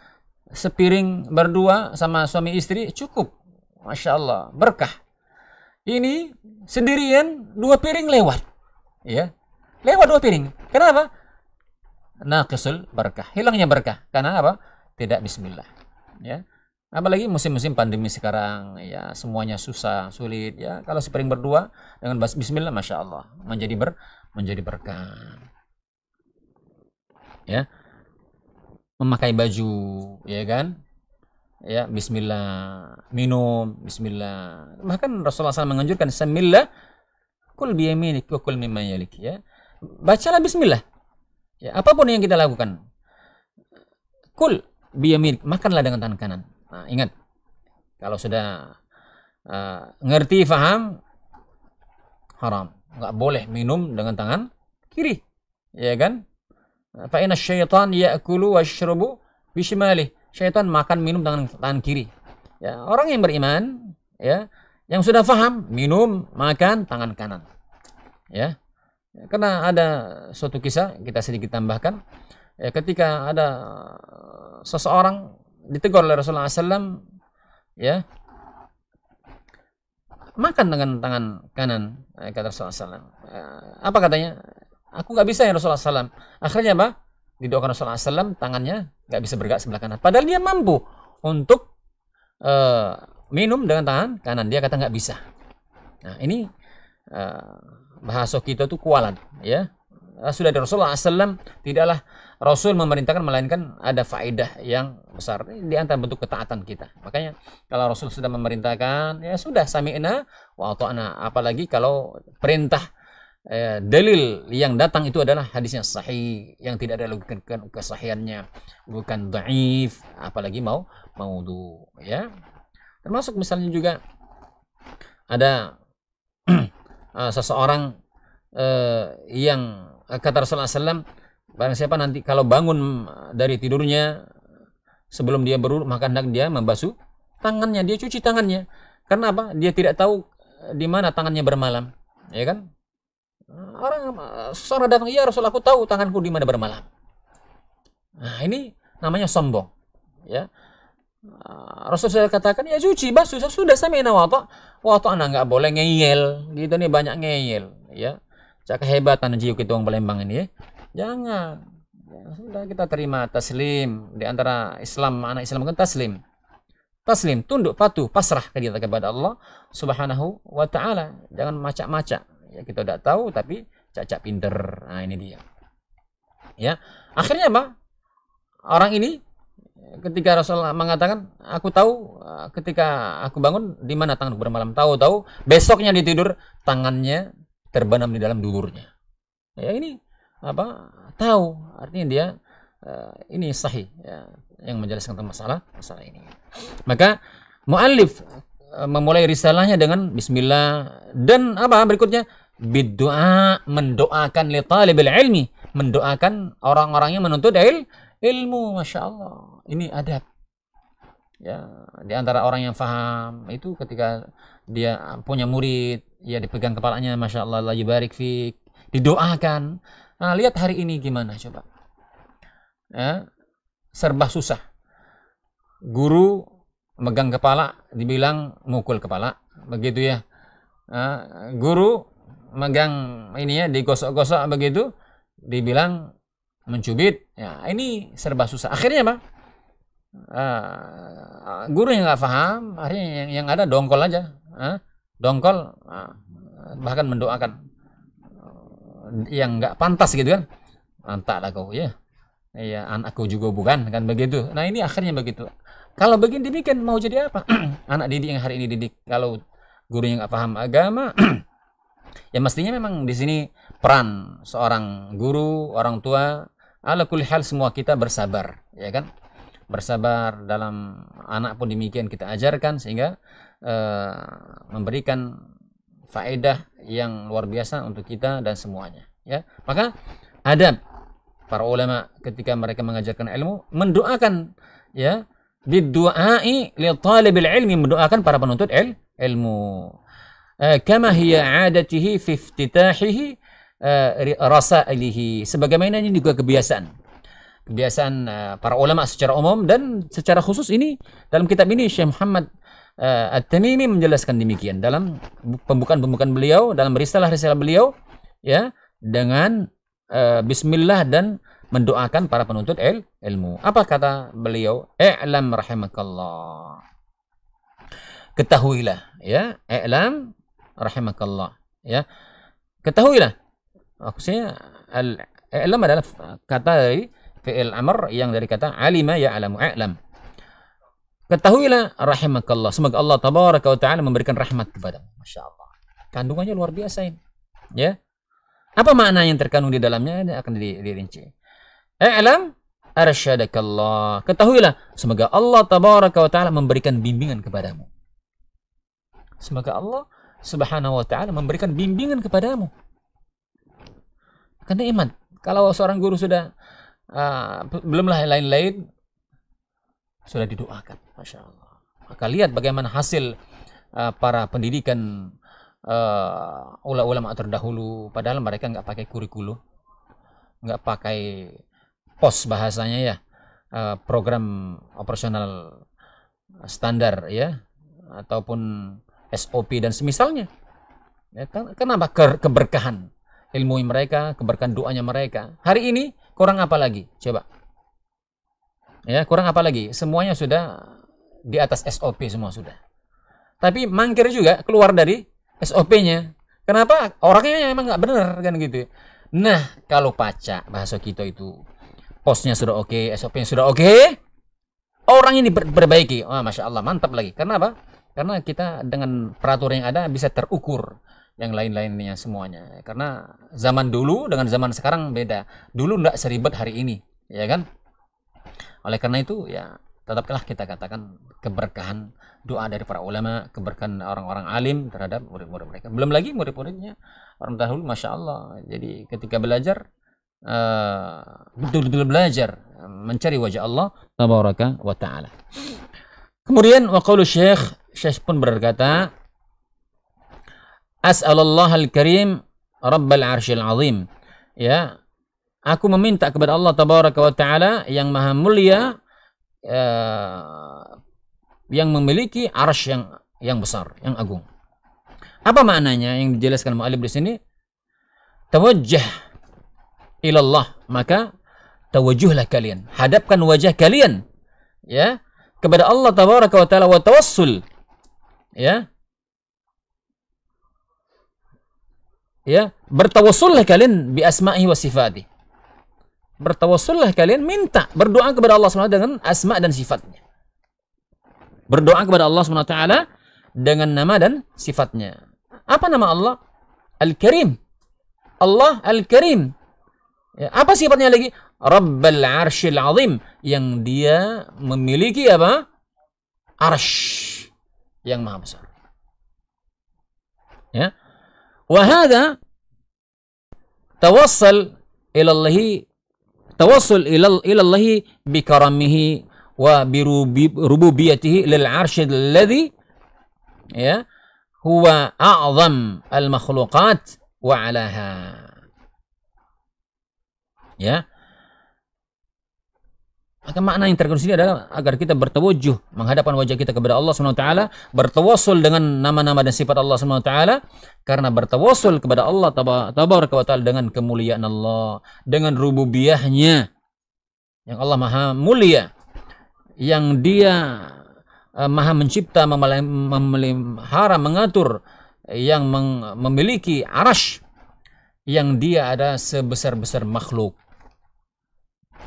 sepiring berdua sama suami istri cukup, masya Allah, berkah. Ini sendirian 2 piring lewat ya, lewat 2 piring. Kenapa? Naqisul berkah, hilangnya berkah karena apa? Tidak bismillah ya. Apalagi musim-musim pandemi sekarang ya, semuanya susah, sulit ya. Kalau sepiring berdua dengan bismillah, masya Allah, menjadi berkah ya. Memakai baju ya kan ya, bismillah, minum bismillah. Bahkan Rasulullah SAW menganjurkan samillah kul biyaminik wa kul mimma yalik ya, bacalah bismillah ya, apapun yang kita lakukan. Kul biyaminik, makanlah dengan tangan kanan. Nah, ingat, kalau sudah ngerti, faham, haram, nggak boleh minum dengan tangan kiri ya kan. Fa inna syaitan ya'kulu washrabu bishimali, syaitan makan minum dengan tangan kiri ya. Orang yang beriman ya, yang sudah faham, minum makan tangan kanan ya. Karena ada suatu kisah, kita sedikit tambahkan ya, ketika ada seseorang ditegur oleh Rasulullah SAW ya, makan dengan tangan kanan, kata Rasulullah SAW. Apa katanya? Aku nggak bisa ya Rasulullah SAW. Akhirnya apa? Didoakan Rasulullah SAW, tangannya nggak bisa bergerak sebelah kanan. Padahal dia mampu untuk minum dengan tangan kanan. Dia kata nggak bisa. Nah ini bahasa kita tuh kualat ya. Sudah dari Rasulullah SAW, tidaklah Rasul memerintahkan melainkan ada faedah yang besar di antara bentuk ketaatan kita. Makanya kalau Rasul sudah memerintahkan, ya sudah, sami'na wa ata'na. Apalagi kalau perintah dalil yang datang itu adalah hadisnya sahih, yang tidak ada kesahihannya, bukan dhaif, apalagi maudhu ya. Termasuk misalnya juga ada seseorang yang kata Rasulullah SAW, barang siapa nanti kalau bangun dari tidurnya sebelum dia berwudu, maka hendak dia membasuh tangannya, dia cuci tangannya. Karena apa? Dia tidak tahu di mana tangannya bermalam, ya kan? Seorang datang, ya Rasul, aku tahu tanganku di mana bermalam. Nah ini namanya sombong ya. Rasul sudah katakan ya cuci, basuh, sudah sami'na wa ata'na, nggak boleh ngeyel gitu nih, banyak ngeyel ya. Cak kehebatan jiwa kita orang Palembang ini ya. Jangan ya, sudah kita terima, taslim. Di antara Islam, anak Islam kan taslim, tunduk, patuh, pasrah kepada Allah Subhanahu wa ta'ala. Jangan macak-macak ya, kita udah tahu tapi cacak pinter. Nah ini dia ya. Akhirnya apa? Orang ini ketika Rasulullah mengatakan, aku tahu ketika aku bangun di mana tanganku bermalam, tahu besoknya di tidur tangannya terbenam di dalam duburnya ya. Ini apa? Tahu, artinya dia ini sahih ya, yang menjelaskan tentang masalah ini. Maka muallif memulai risalahnya dengan bismillah, dan apa berikutnya? Biddu'a, mendoakan li talibil ilmi, mendoakan orang-orang yang menuntut ilmu. Masya Allah, ini adab Ya, di antara orang yang faham itu ketika dia punya murid, ya dipegang kepalanya, masya Allah, Allah yubarik fik, didoakan. Nah, lihat hari ini gimana coba? Ya, serba susah. Guru megang kepala, dibilang mukul kepala, begitu ya. Guru megang ini ya, digosok-gosok begitu, dibilang mencubit. Ya, ini serba susah. Akhirnya apa? Guru yang nggak paham, akhirnya yang ada dongkol aja, dongkol, bahkan mendoakan yang nggak pantas gitu kan. Entahlah kau ya, ya anakku juga bukan kan begitu. Nah ini akhirnya begitu. Kalau begini demikian mau jadi apa? Anak didik yang hari ini didik kalau guru yang nggak paham agama, ya mestinya memang di sini peran seorang guru, orang tua, ala kulli hal semua kita bersabar, ya kan? Bersabar dalam anak pun demikian kita ajarkan sehingga memberikan faedah yang luar biasa untuk kita dan semuanya, ya. Maka adab para ulama ketika mereka mengajarkan ilmu mendoakan, ya, bidu'ai li talibil ilmi, mendoakan para penuntut ilmu. Kama hiya 'adatihi fi iftitahihi rasailihi, sebagaimana ini juga kebiasaan para ulama secara umum dan secara khusus ini dalam kitab ini Syekh Muhammad At-Tamimi menjelaskan demikian dalam pembukaan beliau, dalam risalah-risalah beliau, ya, dengan bismillah dan mendoakan para penuntut ilmu. Apa kata beliau? I'lam rahimakallah. Ketahuilah, ya, i'lam rahimakallah, ya. Ketahuilah. Maksudnya i'lam adalah kata dari fi'il amr yang dari kata alima ya'lamu, i'lam. Ketahuilah rahimakallah, semoga Allah tabaraka wa taala memberikan rahmat kepadamu. Masya Allah. Kandungannya luar biasa ini. Ya. Apa makna yang terkandung di dalamnya? Ini akan dirinci. I'lam arsyadakallah. Ketahuilah, semoga Allah tabaraka wa taala memberikan bimbingan kepadamu. Semoga Allah subhanahu wa taala memberikan bimbingan kepadamu. Karena iman. Kalau seorang guru sudah belumlah lain-lain, sudah didoakan, masya Allah. Maka lihat bagaimana hasil para pendidikan ulama terdahulu, padahal mereka nggak pakai kurikulum, nggak pakai pos bahasanya ya, program operasional standar ya, ataupun SOP dan semisalnya. Ya, kenapa? Keberkahan ilmu mereka, keberkahan doanya mereka. Hari ini kurang apa lagi? Coba. Ya, kurang apa lagi? Semuanya sudah di atas SOP semua sudah. Tapi mangkir juga keluar dari SOP-nya. Kenapa? Orangnya memang nggak benar kan gitu. Nah, kalau pacak bahasa kita itu posnya sudah oke, SOP-nya sudah oke, orang ini perbaiki. Wah, masya Allah, mantap lagi. Karena apa? Karena kita dengan peraturan yang ada bisa terukur yang lain-lainnya semuanya. Karena zaman dulu dengan zaman sekarang beda. Dulu nggak seribet hari ini, ya kan? Oleh karena itu ya tetaplah kita katakan keberkahan doa dari para ulama, keberkahan orang-orang alim terhadap murid-murid mereka. Belum lagi murid-muridnya orang dahulu, masya Allah. Jadi ketika belajar betul-betul belajar mencari wajah Allah tabaraka wa taala. Kemudian waqaulu Syekh pun berkata, as'alallah al-karim rabbal arsyil azim. Ya, aku meminta kepada Allah tabaraka wa taala yang maha mulia, yang memiliki arsy yang besar, yang agung. Apa maknanya yang dijelaskan mu'allif di sini? Tawajjah ilallah, maka tawajjuhlah kalian, hadapkan wajah kalian, ya, kepada Allah tabaraka wa taala, wa tawassul, ya. Ya, bertawassullah kalian bi asma'ihi wa sifatihi. Bertawassullah kalian, minta, berdoa kepada Allah SWT dengan asma dan sifatnya. Berdoa kepada Allah SWT dengan nama dan sifatnya. Apa nama Allah? Al-Karim. Allah Al-Karim. Ya, apa sifatnya lagi? Rabbal arsyil azim, yang dia memiliki apa? Arsh yang maha besar. Ya. Wahada tawassul ilallahi bikaramihi wa birububiyatihi lil arsyil ladzi ya huwa a'zam al makhluqat wa 'alaha. Ya. Maka makna yang terkandung sini adalah agar kita bertawajjuh menghadapkan wajah kita kepada Allah Subhanahu wa taala, bertawassul dengan nama-nama dan sifat Allah Subhanahu wa taala, karena bertawassul kepada Allah tabaraka wa taala dengan kemuliaan Allah, dengan rububiyahnya yang Allah Maha Mulia, yang Dia Maha mencipta, memelihara, mengatur, yang memiliki arasy, yang Dia ada sebesar-besar makhluk.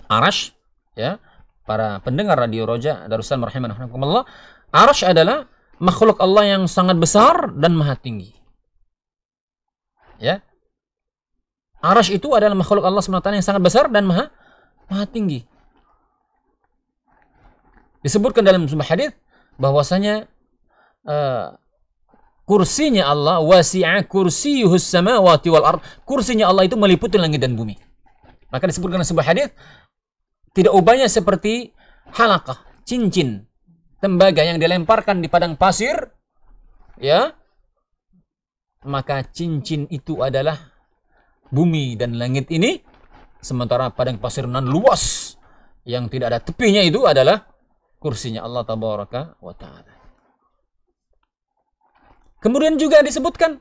Arasy, ya, para pendengar radio Roja Darussalam rahimakumullah, arasy adalah makhluk Allah yang sangat besar dan maha tinggi. Ya. Arasy itu adalah makhluk Allah SWT yang sangat besar dan maha tinggi. Disebutkan dalam sebuah hadis bahwasanya kursinya Allah wasi'a kursiyuhus samawati wal ard, kursinya Allah itu meliputi langit dan bumi. Maka disebutkan dalam sebuah hadis, tidak ubahnya seperti halaqah, cincin tembaga yang dilemparkan di padang pasir, ya, maka cincin itu adalah bumi dan langit ini, sementara padang pasir nan luas yang tidak ada tepinya itu adalah kursinya Allah tabaraka wa ta'ala. Kemudian juga disebutkan,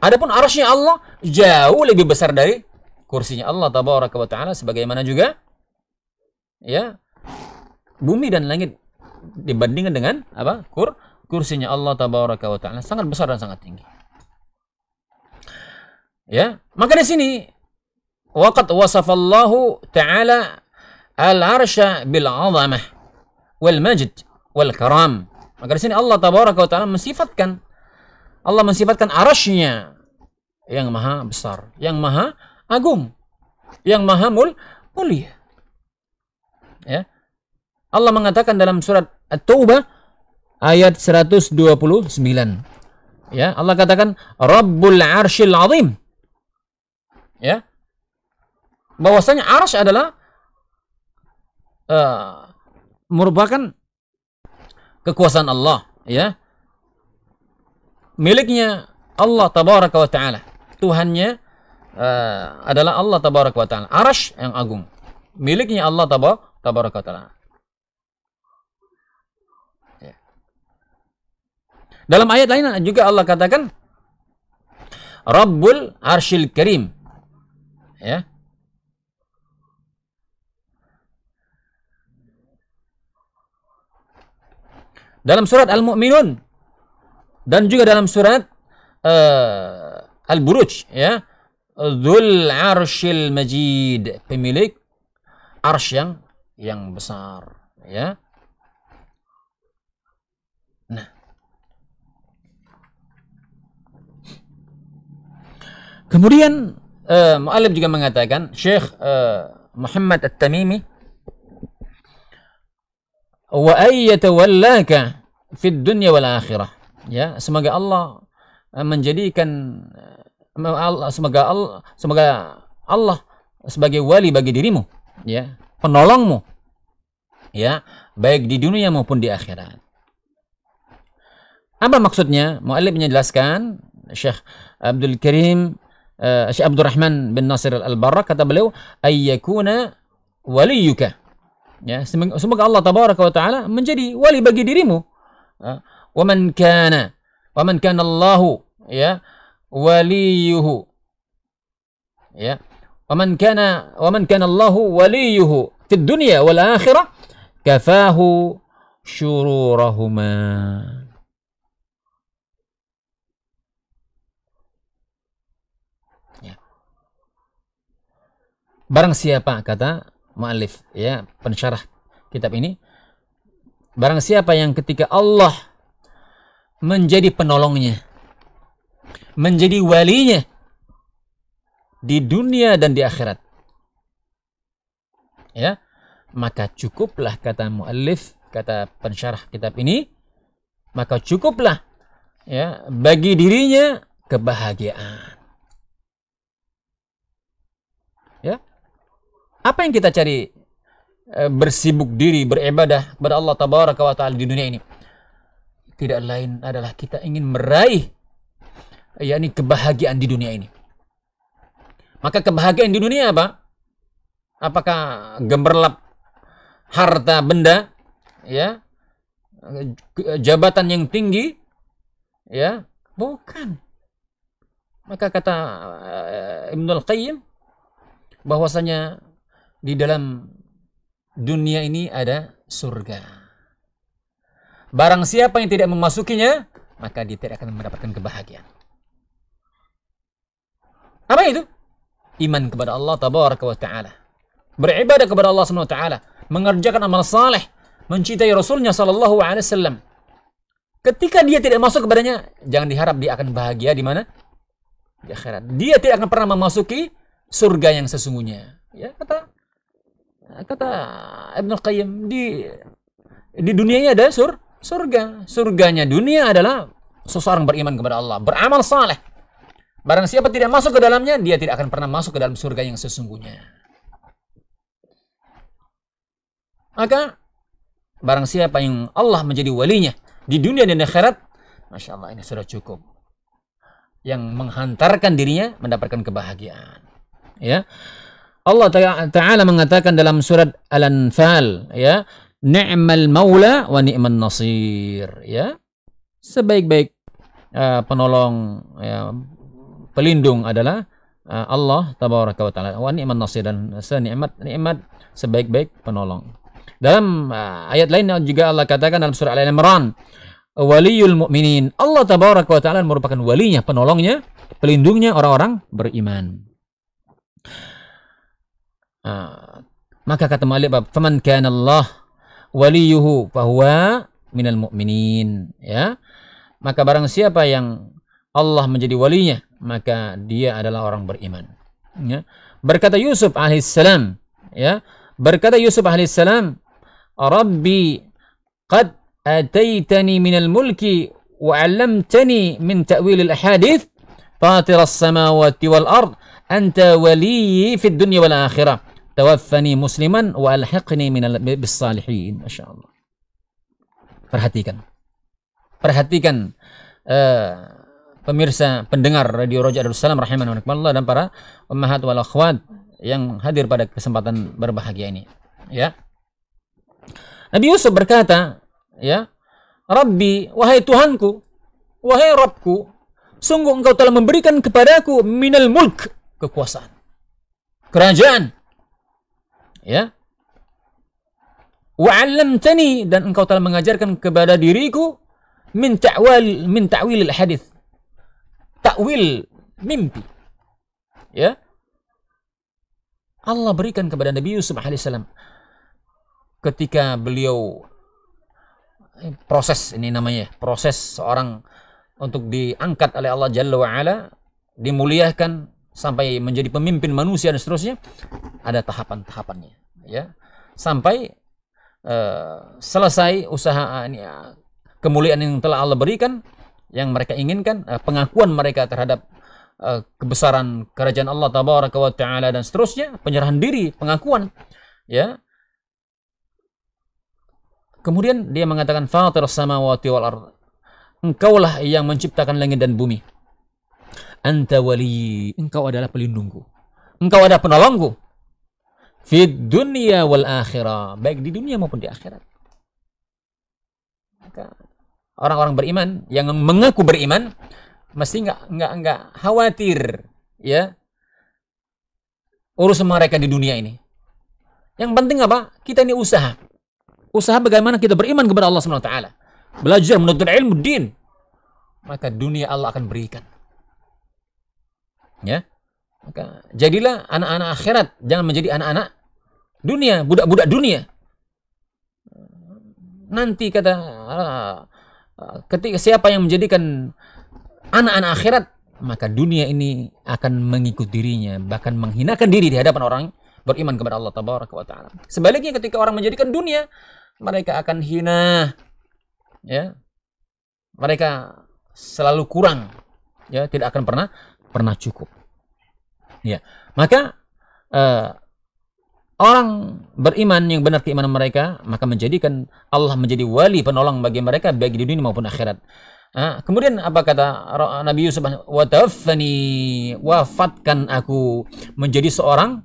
adapun arasy-Nya Allah jauh lebih besar dari kursinya Allah tabaraka wa ta'ala, sebagaimana juga ya bumi dan langit dibandingkan dengan apa? Kursinya Allah tabaraka wa ta'ala sangat besar dan sangat tinggi. Ya, maka di sini waqad wasafallahu ta'ala al-arsya bil 'azamah wal majd wal karam. Maka di sini Allah tabaraka wa ta'ala mensifatkan arasy-Nya yang maha besar, yang maha agung, yang maha mulia. Ya. Allah mengatakan dalam surat At-Taubah ayat 129. Ya, Allah katakan Rabbul Arsyil Azim. Ya. Bahwasanya arsy adalah merupakan kekuasaan Allah, ya. Miliknya Allah tabaraka wa taala. Tuhannya adalah Allah tabaraka wa taala. Arsy yang agung miliknya Allah tabaraka wa taala. Ya. Dalam ayat lain juga Allah katakan Rabbul Arsyil Karim. Ya. Dalam surat Al-Mu'minun dan juga dalam surat Al-Buruj, ya, Dzul Arsyil Majid, pemilik arsy yang besar, ya. Nah, kemudian mu'allif juga mengatakan, Syekh Muhammad At-Tamimi, wa ayyatawallaka fid dunya wal akhirah. Ya, semoga Allah menjadikan semoga Allah sebagai wali bagi dirimu, ya, penolongmu, ya, baik di dunia maupun di akhirat. Apa maksudnya? Mu'allif menjelaskan, Syekh Abdul Karim Syekh Abdul Rahman bin Nasir Al-Barrak, kata beliau, ayyakuna waliyuka. Ya, semoga Allah tabaraka wa taala menjadi wali bagi dirimu. Wa man kana Allahu, ya, waliyuhu, ya, wa man kana Allahu waliyuhu fid dunya wal akhirah kafahu syururahuma. Ya. Barang siapa, kata mu'allif, ya, pensyarah kitab ini, barang siapa yang ketika Allah menjadi penolongnya, menjadi walinya di dunia dan di akhirat, ya, maka cukuplah, kata mu'allif, kata pensyarah kitab ini, maka cukuplah, ya, bagi dirinya kebahagiaan. Ya, apa yang kita cari bersibuk diri beribadah kepada Allah tabaraka wa taala di dunia ini, tidak lain adalah kita ingin meraih yakni kebahagiaan di dunia ini. Maka kebahagiaan di dunia apa? Apakah gemerlap harta benda, ya, jabatan yang tinggi, ya? Bukan. Maka kata Ibnul Qayyim bahwasanya di dalam dunia ini ada surga. Barang siapa yang tidak memasukinya, maka dia tidak akan mendapatkan kebahagiaan. Apa itu? Iman kepada Allah tabaraka wa ta'ala, beribadah kepada Allah subhanahu wa ta'ala, mengerjakan amal saleh, mencintai Rasulnya sallallahu alaihi wasallam. Ketika dia tidak masuk kepadanya, jangan diharap dia akan bahagia di mana? Di akhirat. Dia tidak akan pernah memasuki surga yang sesungguhnya. Ya, kata Ibnul Qayyim, di dunia ini ada surga. Surganya dunia adalah seseorang beriman kepada Allah, beramal saleh. Barang siapa tidak masuk ke dalamnya, dia tidak akan pernah masuk ke dalam surga yang sesungguhnya. Maka barang siapa yang Allah menjadi walinya di dunia dan akhirat, Masya Allah, ini sudah cukup, yang menghantarkan dirinya mendapatkan kebahagiaan. Ya, Allah Ta'ala mengatakan dalam surat Al-Anfal, ya, ni'mal maula wa ni'man nasir, ya, sebaik-baik penolong, ya, pelindung adalah Allah tabaraka wa taala, wa ni'man nasir, dan senikmat sebaik-baik penolong. Dalam ayat lain juga Allah katakan dalam surah Al-Imran, waliyul mu'minin, Allah tabaraka wa taala merupakan walinya, penolongnya, pelindungnya orang-orang beriman. Maka kata mu'allif, faman kana Allah waliyuhu fahuwa minal mu'minin, ya. Maka barang siapa yang Allah menjadi walinya, maka dia adalah orang beriman. Ya. Berkata Yusuf alaihissalam, ya, berkata Yusuf alaihissalam, Rabbi qad ataitani minal mulki wa 'allamtani min ta'wil al-ahadith fatir as-samawati wal ard anta waliyyi fid dunya wal akhirah tawaffani musliman wa alhiqni minal bis salihin. Masyaallah. Perhatikan pemirsa pendengar Radio Roja Darussalam rahimanallah dan para ummahat wal akhwat yang hadir pada kesempatan berbahagia ini, ya. Nabi Yusuf berkata, ya, Rabbi, wahai Tuhanku, wahai Rabbku, sungguh engkau telah memberikan kepadaku minal mulk, kekuasaan, kerajaan, ya, wa 'allamtani, dan engkau telah mengajarkan kepada diriku min ta'wil al-hadits, takwil mimpi, ya. Allah berikan kepada Nabi Yusuf alaihissalam ketika beliau proses, ini namanya proses seorang untuk diangkat oleh Allah Jalla wa Ala, dimuliakan sampai menjadi pemimpin manusia dan seterusnya, ada tahapan-tahapannya, ya, sampai selesai usaha ini, kemuliaan yang telah Allah berikan, yang mereka inginkan, pengakuan mereka terhadap kebesaran kerajaan Allah tabaraka wa taala dan seterusnya, penyerahan diri, pengakuan, ya. Kemudian dia mengatakan fatir samawati wal ard, engkaulah yang menciptakan langit dan bumi, anta wali, engkau adalah pelindungku, engkau adalah penolongku, fid dunya wal akhirah, baik di dunia maupun di akhirat. Maka orang-orang beriman yang mengaku beriman mesti nggak khawatir, ya, urusan mereka di dunia ini. Yang penting apa? Kita ini usaha bagaimana kita beriman kepada Allah Subhanahu wa taala, belajar menuntut ilmu din, maka dunia Allah akan berikan, ya. Maka jadilah anak-anak akhirat, jangan menjadi anak-anak dunia, budak-budak dunia. Nanti kata ketika siapa yang menjadikan anak-anak akhirat, maka dunia ini akan mengikut dirinya, bahkan menghinakan diri di hadapan orang beriman kepada Allah tabaraka wa taala. Sebaliknya ketika orang menjadikan dunia, mereka akan hina, ya. Mereka selalu kurang, ya, tidak akan pernah cukup. Ya. Maka orang beriman yang benar keimanan mereka, maka menjadikan Allah menjadi wali penolong bagi mereka baik di dunia maupun akhirat. Kemudian apa kata Nabi Yusuf? Wa tawaffani, wafatkan aku menjadi seorang,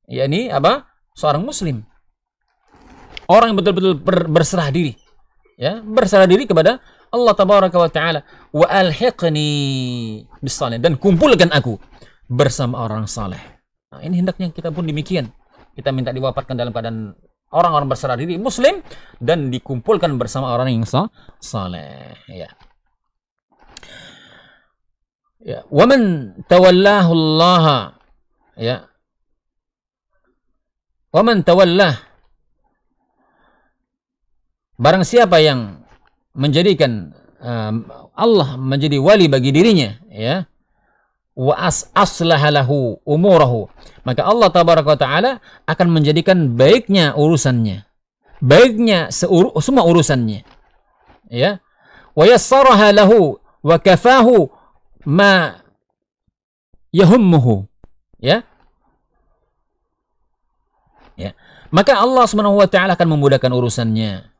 yakni apa? Seorang muslim. Orang yang betul-betul berserah diri, ya, berserah diri kepada Allah tabaraka wa taala. Wa alhiqni bis-salihin, dan kumpulkan aku bersama orang saleh. Nah, ini hendaknya kita pun demikian. Kita minta diwafatkan dalam keadaan orang-orang berserah diri muslim dan dikumpulkan bersama orang yang saleh, ya. Ya, wa man tawallahu Allah, ya. Wa man tawallah, barang siapa yang menjadikan Allah menjadi wali bagi dirinya, ya, wa aslaha lahu umurahu, maka Allah tabaraka wa taala akan menjadikan baiknya urusannya, baiknya semua urusannya, ya. Wa yassaraha lahu wa kafahu ma yahummuhu, ya. Ya, maka Allah Subhanahu wa taala akan memudahkan urusannya.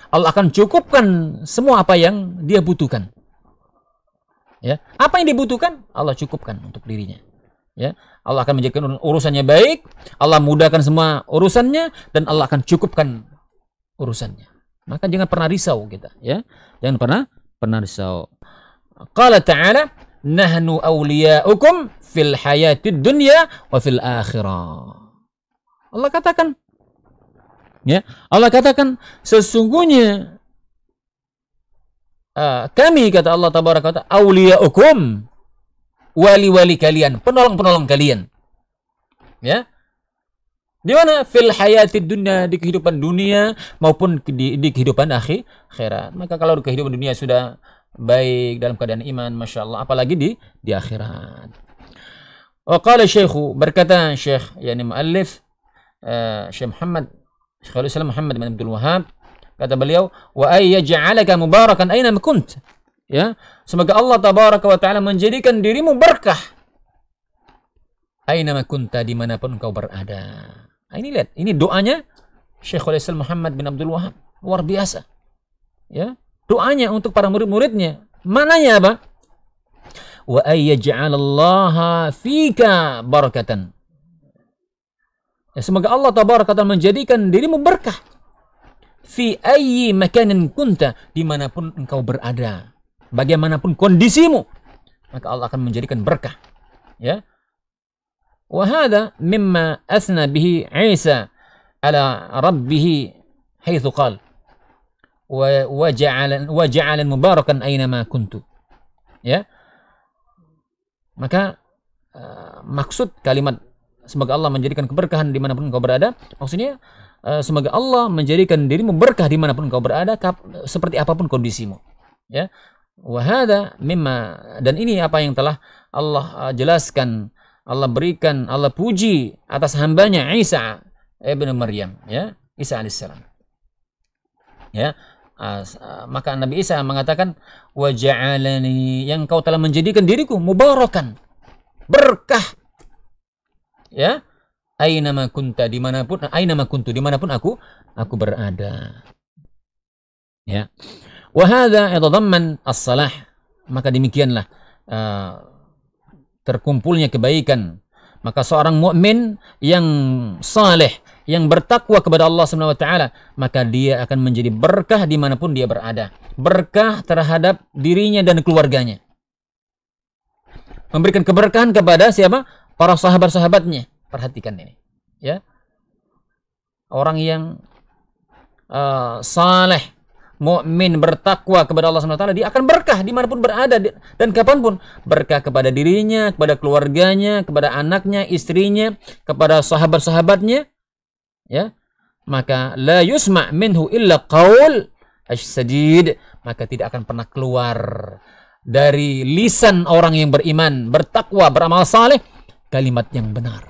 Allah akan cukupkan semua apa yang dia butuhkan. Ya, apa yang dibutuhkan Allah cukupkan untuk dirinya. Ya, Allah akan menjadikan urusannya baik, Allah mudahkan semua urusannya, dan Allah akan cukupkan urusannya. Maka jangan pernah risau kita, ya. Jangan pernah risau. Qala ta'ala, nahnu awliya'ukum fil hayatid dunya wa fil akhirah. Allah katakan, ya, Allah katakan sesungguhnya kami, kata Allah tabaraka wa ta'ala, awliya'ukum, wali-wali kalian, penolong-penolong kalian. Ya. Di mana? Fil hayatid dunya, di kehidupan dunia maupun di kehidupan akhirat. Maka kalau di kehidupan dunia sudah baik dalam keadaan iman, Masya Allah, apalagi di akhirat. Wa qala syekhu, berkata syekh, yakni muallif Syekh Muhammad, Syekhul Islam Muhammad bin Abdul Wahhab, kata beliau, wa ay yaj'alaka mubarakan aina ma kunt, ya, semoga Allah tabaraka wa taala menjadikan dirimu berkah aina ma kunta, dimanapun engkau berada. Nah, ini lihat, ini doanya Syekhul Islam Muhammad bin Abdul Wahhab, luar biasa, ya, doanya untuk para murid-muridnya. Mananya apa? Wa ay yaj'alallaha fika barakatan, ya, semoga Allah tabaraka wa taala menjadikan dirimu berkah fi ayyi makanin kunta, dimanapun engkau berada, bagaimanapun kondisimu, maka Allah akan menjadikan berkah, ya. Wa hadha mimma athna bihi Isa ala rabbih haitsu qala wa ja'ala mubarakan aynama kuntu, ya. Maka maksud kalimat semoga Allah menjadikan keberkahan dimanapun engkau berada, maksudnya semoga Allah menjadikan dirimu berkah dimanapun engkau berada, seperti apapun kondisimu, ya. Wahada mimma, dan ini apa yang telah Allah jelaskan, Allah berikan, Allah puji atas hambanya Isa ibn Maryam, ya, Isa alaihissalam, ya. Maka Nabi Isa mengatakan, wa ja'alani, yang kau telah menjadikan diriku mubarakan, berkah, ya, aynama kunta, dimanapun, aynama kuntu, dimanapun aku berada, ya. Wa hadza yatadamman as-salah, maka demikianlah terkumpulnya kebaikan. Maka seorang mukmin yang saleh, yang bertakwa kepada Allah Subhanahu wa taala, maka dia akan menjadi berkah dimanapun dia berada, berkah terhadap dirinya dan keluarganya, memberikan keberkahan kepada siapa? Para sahabat-sahabatnya. Perhatikan ini, ya. Orang yang saleh, mukmin, bertakwa kepada Allah Subhanahu wa taala, dia akan berkah dimanapun berada dan kapanpun, berkah kepada dirinya, kepada keluarganya, kepada anaknya, istrinya, kepada sahabat-sahabatnya, ya. Maka la yusma' minhu illa qaul asy-sadid, maka tidak akan pernah keluar dari lisan orang yang beriman, bertakwa, beramal saleh, kalimat yang benar,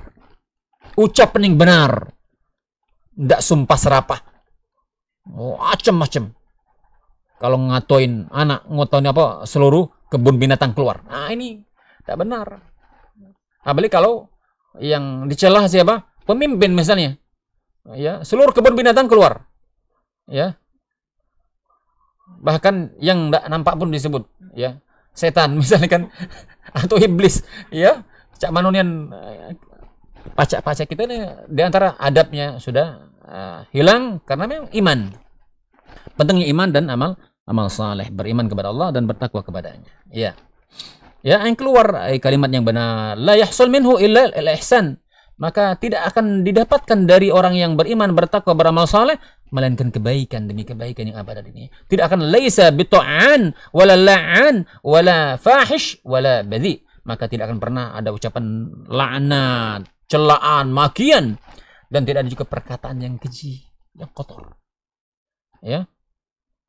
ucapan yang benar, tidak sumpah serapah, macam-macam. Kalau ngatoin anak, ngatoin apa, seluruh kebun binatang keluar. Nah, ini tidak benar. Apalagi kalau yang dicela siapa? Pemimpin misalnya. ya, seluruh kebun binatang keluar, ya, bahkan yang tidak nampak pun disebut, ya, setan misalkan atau iblis, ya, cak manunian pacak-pacak kita ini diantara adabnya sudah hilang karena memang iman. Pentingnya iman dan amal saleh, beriman kepada Allah dan bertakwa kepadanya. Ya. Ya, yang keluar kalimat yang benar, la yahsul minhu illa al-ihsan. Maka tidak akan didapatkan dari orang yang beriman, bertakwa, beramal saleh melainkan kebaikan demi kebaikan yang abadi ini. Tidak akan laisa bita'an wala la'an wala fahish wala badhi. Maka tidak akan pernah ada ucapan laknat, celaan, makian, dan tidak ada juga perkataan yang keji, yang kotor. Ya.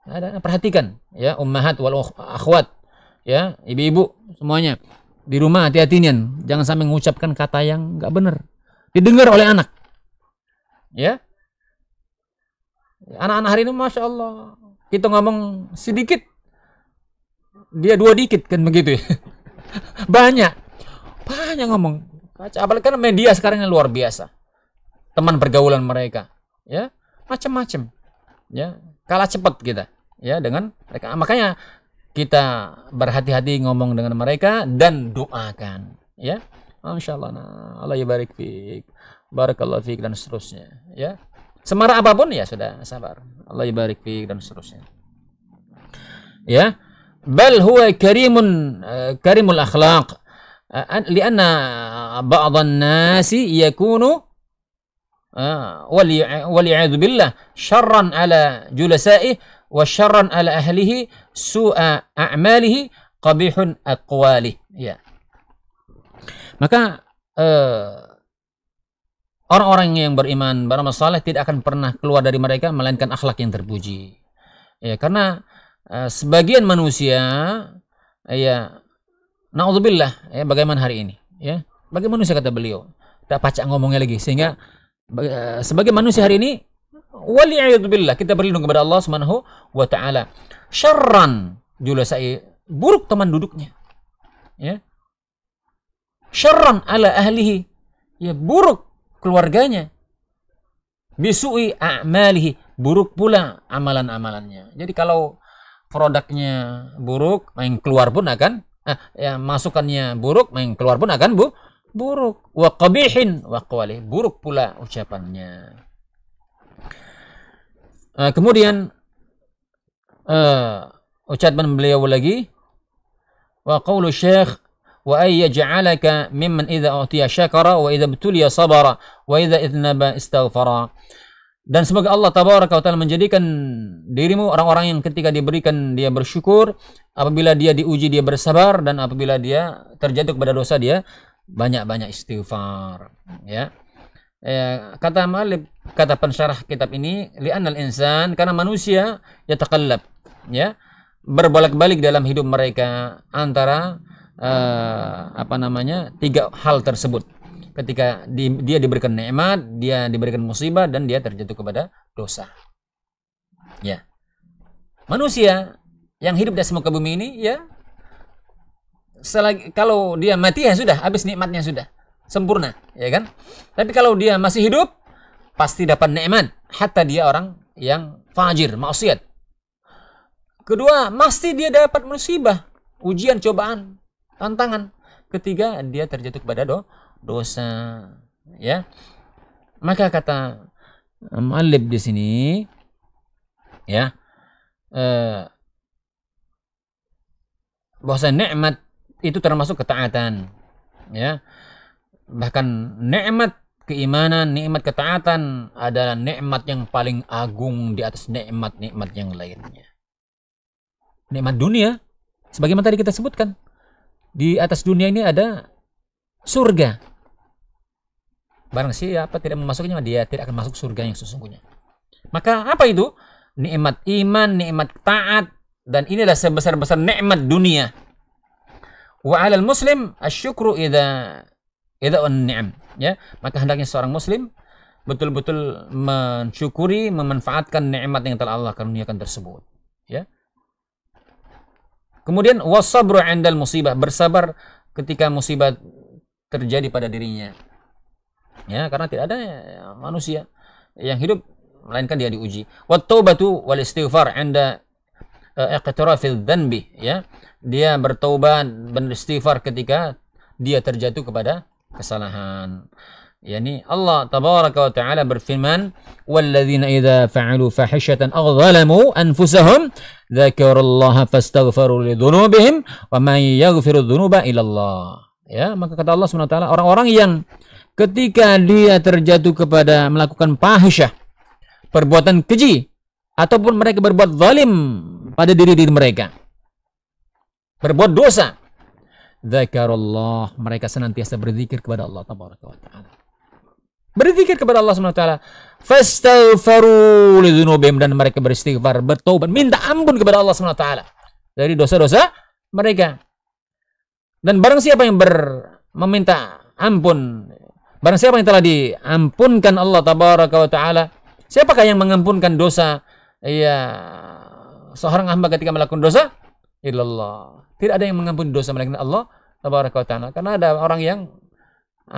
Ada, perhatikan ya, ummahat wal akhwat, ya, ibu-ibu semuanya di rumah, hati-hati nian, jangan sampai mengucapkan kata yang nggak benar didengar oleh anak. Ya, anak-anak hari ini masya Allah, kita ngomong sedikit dia dua dikit kan begitu ya. banyak ngomong, apalagi kan media sekarang yang luar biasa, teman pergaulan mereka, ya, macam-macam, ya, kalah cepat kita, ya, dengan mereka. Makanya kita berhati-hati ngomong dengan mereka dan doakan, ya. Masya Allah, nah, Allah yabarik fiik, barakallahu fiik, dan seterusnya, ya. Semarah apapun ya sudah sabar, Allah yabarik fiik, dan seterusnya, ya. Bal huwa karimul akhlaq, lianna ba'dhan nasi yakunu waliya'udzu billah syarran ala julasaihi wa syarran ala ahlihi su'a a'malihi qabihun aqwalih. Ya. Maka orang-orang yang beriman, beramal saleh tidak akan pernah keluar dari mereka melainkan akhlak yang terpuji. Ya, karena sebagian manusia, ya, naudzubillah, ya, bagaimana hari ini, ya, bagaimana manusia kata beliau, tak pacak ngomongnya lagi, sehingga sebagai manusia hari ini, waliyadzubillah, kita berlindung kepada Allah Subhanahu wa taala, syarran julasai, buruk teman duduknya, ya, syarran ala ahlihi, ya, buruk keluarganya, bisu'i a'malihi, buruk pula amalan-amalannya. Jadi kalau produknya buruk, main keluar pun akan ya, masukannya buruk, main keluar pun akan buruk. Wa qabihin wa qawli, buruk pula ucapannya. Kemudian ucapan beliau lagi, wa qawlu syekh wa ay yaj'alaka mimman idza utiya syakara wa idza btuliya sabara wa idza idnaba istaghfara. Dan semoga Allah tabaraka wa taala menjadikan dirimu orang-orang yang ketika diberikan dia bersyukur, apabila dia diuji dia bersabar, dan apabila dia terjatuh kepada dosa dia banyak-banyak istighfar, ya. Kata Malik, kata pensyarah kitab ini, li'annal insan, karena manusia yataqallab, ya, berbolak-balik dalam hidup mereka antara tiga hal tersebut. Ketika dia diberikan nikmat, dia diberikan musibah, dan dia terjatuh kepada dosa. Ya. Manusia yang hidup di atas muka bumi ini, ya, kalau dia mati ya sudah, habis nikmatnya sudah sempurna, ya kan? Tapi kalau dia masih hidup, pasti dapat nikmat, hatta dia orang yang fajir, maksiat. Kedua, pasti dia dapat musibah, ujian, cobaan, tantangan. Ketiga, dia terjatuh kepada dosa, ya. Maka kata Mu'allib di sini, ya, bahwa nikmat itu termasuk ketaatan, ya. Bahkan nikmat keimanan, nikmat ketaatan adalah nikmat yang paling agung di atas nikmat-nikmat yang lainnya. Nikmat dunia, sebagaimana tadi kita sebutkan, di atas dunia ini ada surga. Barang siapa tidak memasuknya, dia tidak akan masuk surga yang sesungguhnya. Maka apa itu? Nikmat iman, nikmat taat, dan inilah sebesar-besar nikmat dunia. Wa 'alal muslim asyukru idza an-ni'am, ya. Maka hendaknya seorang muslim betul-betul mensyukuri, memanfaatkan nikmat yang telah Allah karuniakan tersebut, ya. Kemudian wasabru 'indal musibah, bersabar ketika musibah terjadi pada dirinya, ya, karena tidak ada manusia yang hidup, melainkan dia diuji. Wat taubatu wal istighfar 'inda iqtirafil dzanbi, ya. Dia bertaubat, beristighfar ketika dia terjatuh kepada kesalahan. Yani Allah tabaraka wa taala berfirman, "Walladzina idza fa'alu fahishatan aw zalamu anfusahum dzakarallaha fastaghfaru lidzunubihim wa may yaghfiru dzunuba illa Allah." Ya, maka kata Allah Subhanahu wa taala, orang-orang yang ketika dia terjatuh kepada melakukan fahisyah, perbuatan keji, ataupun mereka berbuat zalim pada diri mereka, berbuat dosa, dzakarallah, mereka senantiasa berzikir kepada Allah tabaraka wa taala. Berzikir kepada Allah Subhanahu wa taala. Fastaghfaru lidzunubihim, dan mereka beristighfar, bertaubat, minta ampun kepada Allah Subhanahu wa taala dari dosa-dosa mereka. Dan barang siapa yang meminta ampun, barang siapa yang telah diampunkan Allah tabaraka wa taala, siapakah yang mengampunkan dosa ya seorang hamba ketika melakukan dosa? Illallah. Tidak ada yang mengampuni dosa melainkan Allah tabaraka wa taala. Karena ada orang yang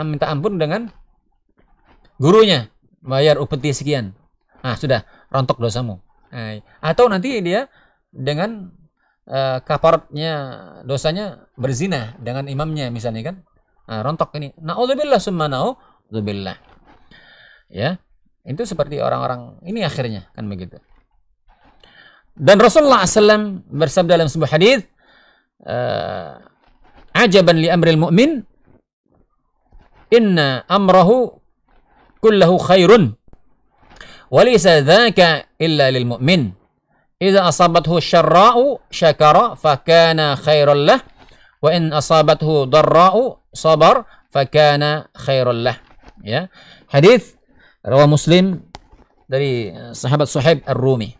minta ampun dengan gurunya, bayar upeti sekian. Sudah, rontok dosamu. Atau nanti dia dengan kafaratnya dosanya berzina dengan imamnya misalnya kan. Rontok ini. Na'udzubillah summa na'udzubillah. Ya. Itu seperti orang-orang ini akhirnya kan begitu. Dan Rasulullah SAW bersabda dalam sebuah hadis, ajaban li amril mu'min, inna amrahu kullahu khairun walaysa dzaka illa lil mu'min idza asabathu syarra'u syakara fakana khairan lah wa in asabathu darra'u sabar fakana khairan lah. Ya, hadis riwayat Muslim dari sahabat Suhaib Ar-Rumi.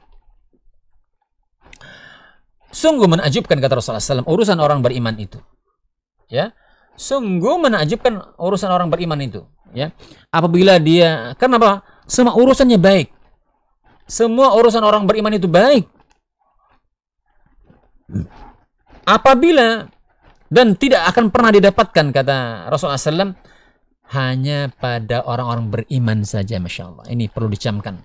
Sungguh menakjubkan, kata Rasulullah SAW, urusan orang beriman itu. Ya, sungguh menakjubkan urusan orang beriman itu. Ya, apabila dia, kenapa? Semua urusannya baik. Semua urusan orang beriman itu baik. Apabila, dan tidak akan pernah didapatkan, kata Rasulullah SAW, hanya pada orang-orang beriman saja, masya Allah. Ini perlu dicamkan.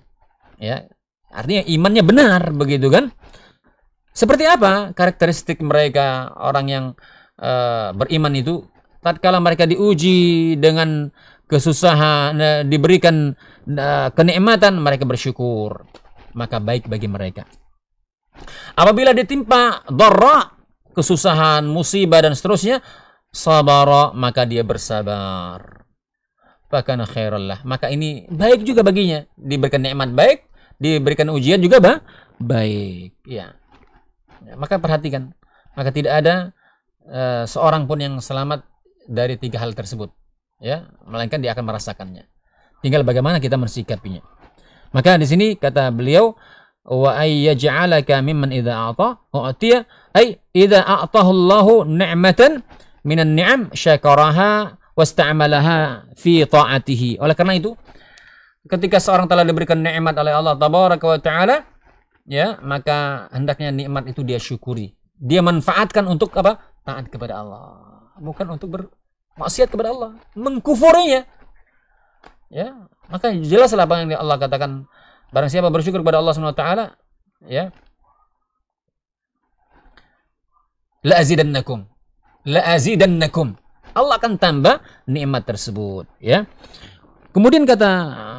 Ya, artinya imannya benar, begitu kan? Seperti apa karakteristik mereka orang yang beriman itu? Tatkala mereka diuji dengan kesusahan, diberikan kenikmatan, mereka bersyukur, maka baik bagi mereka. Apabila ditimpa dharra, kesusahan, musibah dan seterusnya, sabara, maka dia bersabar. Fakana khairallah, maka ini baik juga baginya. Diberikan nikmat baik, diberikan ujian juga baik. Ya. Maka perhatikan, maka tidak ada seorang pun yang selamat dari tiga hal tersebut, ya, melainkan dia akan merasakannya. Tinggal bagaimana kita mensikapinya. Maka di sini kata beliau, wa ayyaj'alaka mimman idza a'ta u'tiya, ay idza a'tahu Allahu ni'matan minan ni'am syakaraha wasta'malaha fi ta'atihi. Oleh karena itu, ketika seorang telah diberikan nikmat oleh Allah tabaraka wa taala, ya, maka hendaknya nikmat itu dia syukuri. Dia manfaatkan untuk apa? Taat kepada Allah, bukan untuk bermaksiat kepada Allah, mengkufurinya. Ya, maka jelaslah apa yang Allah katakan, barang siapa bersyukur kepada Allah Subhanahu wa taala, ya, la azidannakum. Allah akan tambah nikmat tersebut, ya. Kemudian kata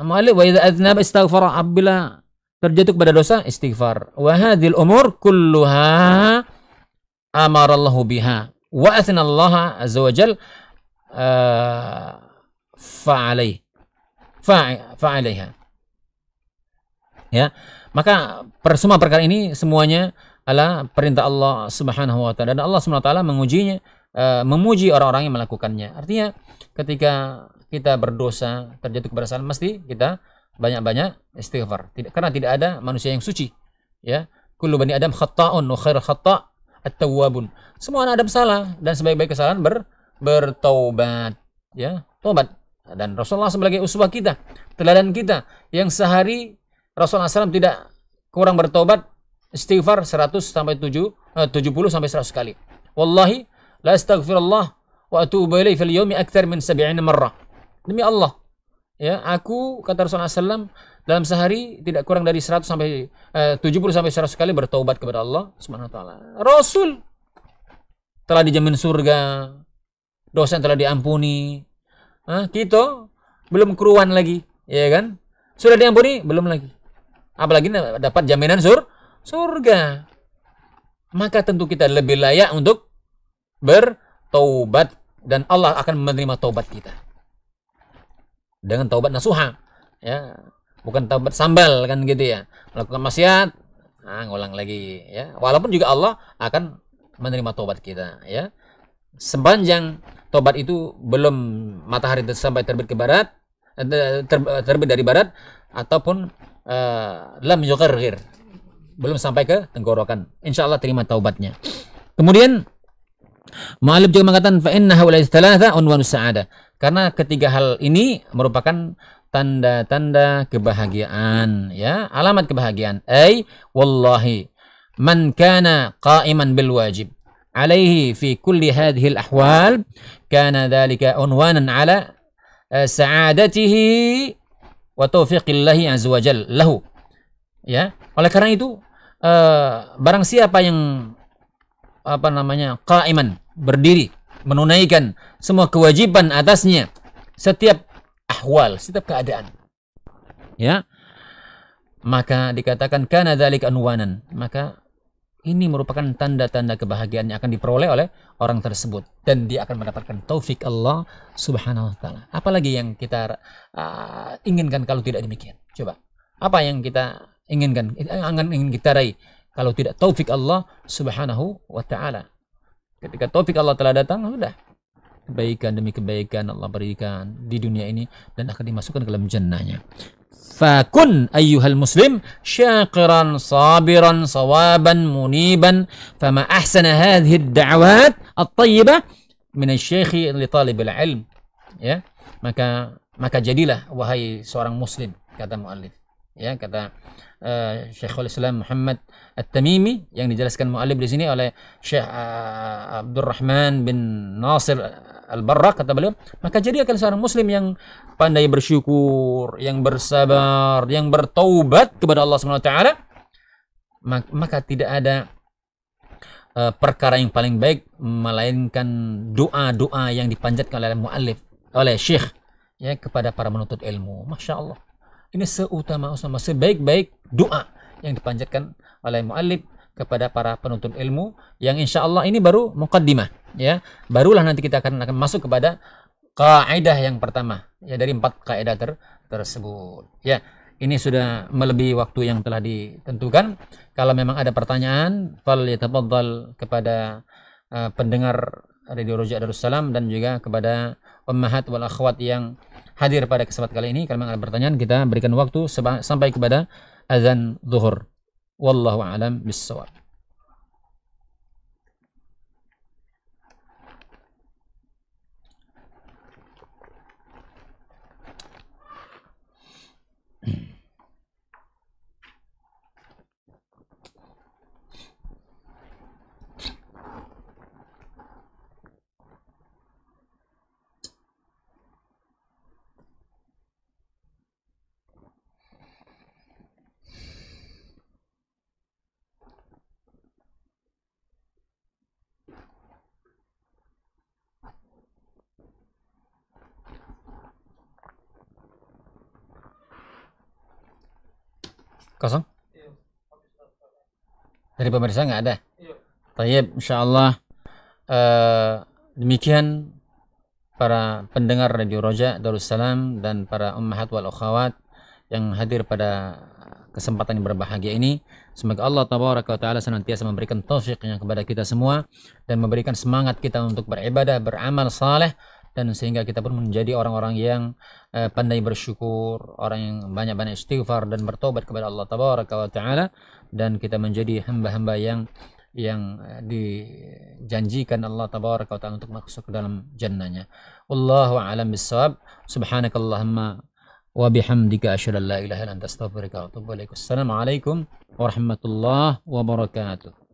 mu'allif, wa idza adznaba istaghfara, apabila terjatuh kepada dosa, istighfar. Wa hadhil umur kulluha amarallahu biha wa athna Allah azza wa jal fa'alaiha. Ya, maka semua perkara ini semuanya adalah perintah Allah Subhanahu wa taala, dan Allah Subhanahu wa taala mengujinya, memuji orang-orang yang melakukannya. Artinya ketika kita berdosa, terjatuh kepada salah, mesti kita banyak-banyak istighfar. Karena tidak ada manusia yang suci. Ya, kullu bani adam khata'un wa khairul khata' at-tawwabun. Semua anak Adam salah, dan sebaik-baik kesalahan bertaubat. Ya, taubat. Dan Rasulullah sebagai uswah kita, teladan kita, yang sehari Rasulullah SAW tidak kurang bertaubat, istighfar 100 sampai 70 sampai 100 kali. Wallahi la astaghfirullah wa atubu ilaihi fil yawmi akthar min 70 marrah. Demi Allah, ya, aku, kata Rasulullah SAW, dalam sehari tidak kurang dari 100 sampai 70 sampai 100 kali bertaubat kepada Allah Subhanahu wa taala. Rasul telah dijamin surga, dosa telah diampuni. Kita belum keruan lagi, ya kan? Sudah diampuni belum lagi. Apalagi dapat jaminan surga. Maka tentu kita lebih layak untuk bertaubat dan Allah akan menerima taubat kita. Dengan taubat nasuha, ya. Bukan taubat sambal kan gitu ya. Melakukan maksiat, ngulang lagi ya. Walaupun juga Allah akan menerima taubat kita ya. Sepanjang taubat itu belum matahari sampai terbit ke barat, terbit dari barat ataupun lam yuqarrir, belum sampai ke tenggorokan, insya Allah terima taubatnya. Kemudian mu'allif juga mengatakan fa innaha wa thalatha unwanus sa'adah, karena ketiga hal ini merupakan tanda-tanda kebahagiaan ya, alamat kebahagiaan. Wallahi man kana qa'iman bil wajib alaihi fi kulli hadhihi al ahwal kana dhalika unwanan ala sa'adatihi wa taufiqillahi azza wa jalla lahu ya. Oleh karena itu barang siapa yang qa'iman, berdiri menunaikan semua kewajiban atasnya setiap ahwal, setiap keadaan ya, maka dikatakan kana dzalika anwanan, maka ini merupakan tanda-tanda kebahagiaan yang akan diperoleh oleh orang tersebut dan dia akan mendapatkan taufik Allah Subhanahu wa taala. Apalagi yang kita inginkan kalau tidak demikian? Coba, apa yang kita inginkan, ingin kita raih kalau tidak taufik Allah Subhanahu wa taala? Ketika taufik Allah telah datang, sudah kebaikan demi kebaikan Allah berikan di dunia ini dan akan dimasukkan ke dalam jannahnya. Fakun ayyuhal muslim syakiran sabiran sawaban muniban fama ahsana hadhihi ad-da'wat at-tayyibah min asy-syekh li talibil ilm ya. Maka jadilah wahai seorang muslim, kata muallif ya, kata Syekhul Islam Muhammad At-Tamimi, yang dijelaskan muallif di sini oleh Syekh Abdurrahman bin Nasir Al-Barrak, kata beliau, maka jadi akan seorang muslim yang pandai bersyukur, yang bersabar, yang bertaubat kepada Allah Subhanahu wa taala, maka tidak ada perkara yang paling baik melainkan doa-doa yang dipanjatkan oleh muallif, oleh syekh ya, kepada para penuntut ilmu. Masya Allah, ini seutama-utama, sebaik-baik doa yang dipanjatkan oleh muallif kepada para penuntut ilmu, yang insya Allah ini baru muqaddimah ya, barulah nanti kita akan masuk kepada kaidah yang pertama ya dari 4 kaidah tersebut ya. Ini sudah melebihi waktu yang telah ditentukan. Kalau memang ada pertanyaan, fal yatafaddal kepada pendengar Radio Roja Darussalam dan juga kepada ummahat wal akhwat yang hadir pada kesempatan kali ini. Kalau memang ada pertanyaan, kita berikan waktu sampai kepada azan zuhur. Wallahu a'lam bis-shawab. Kosong? Dari pemirsa nggak ada? Tayyib, insyaallah demikian para pendengar Radio Roja Darussalam dan para ummahat wal akhwat yang hadir pada kesempatan yang berbahagia ini. Semoga Allah tabaraka wa taala senantiasa memberikan taufiknya kepada kita semua dan memberikan semangat kita untuk beribadah, beramal saleh, dan sehingga kita pun menjadi orang-orang yang pandai bersyukur, orang yang banyak-banyak istighfar dan bertobat kepada Allah tabaraka wa taala, dan kita menjadi hamba-hamba yang dijanjikan Allah tabaraka wa taala untuk masuk ke dalam jannahnya. Wallahu a'lam bis-shawab. Subhanakallahumma wa bihamdika asyhadu an la ilaha illa anta astaghfiruka wa atubu ilaik. Assalamualaikum warahmatullahi wabarakatuh.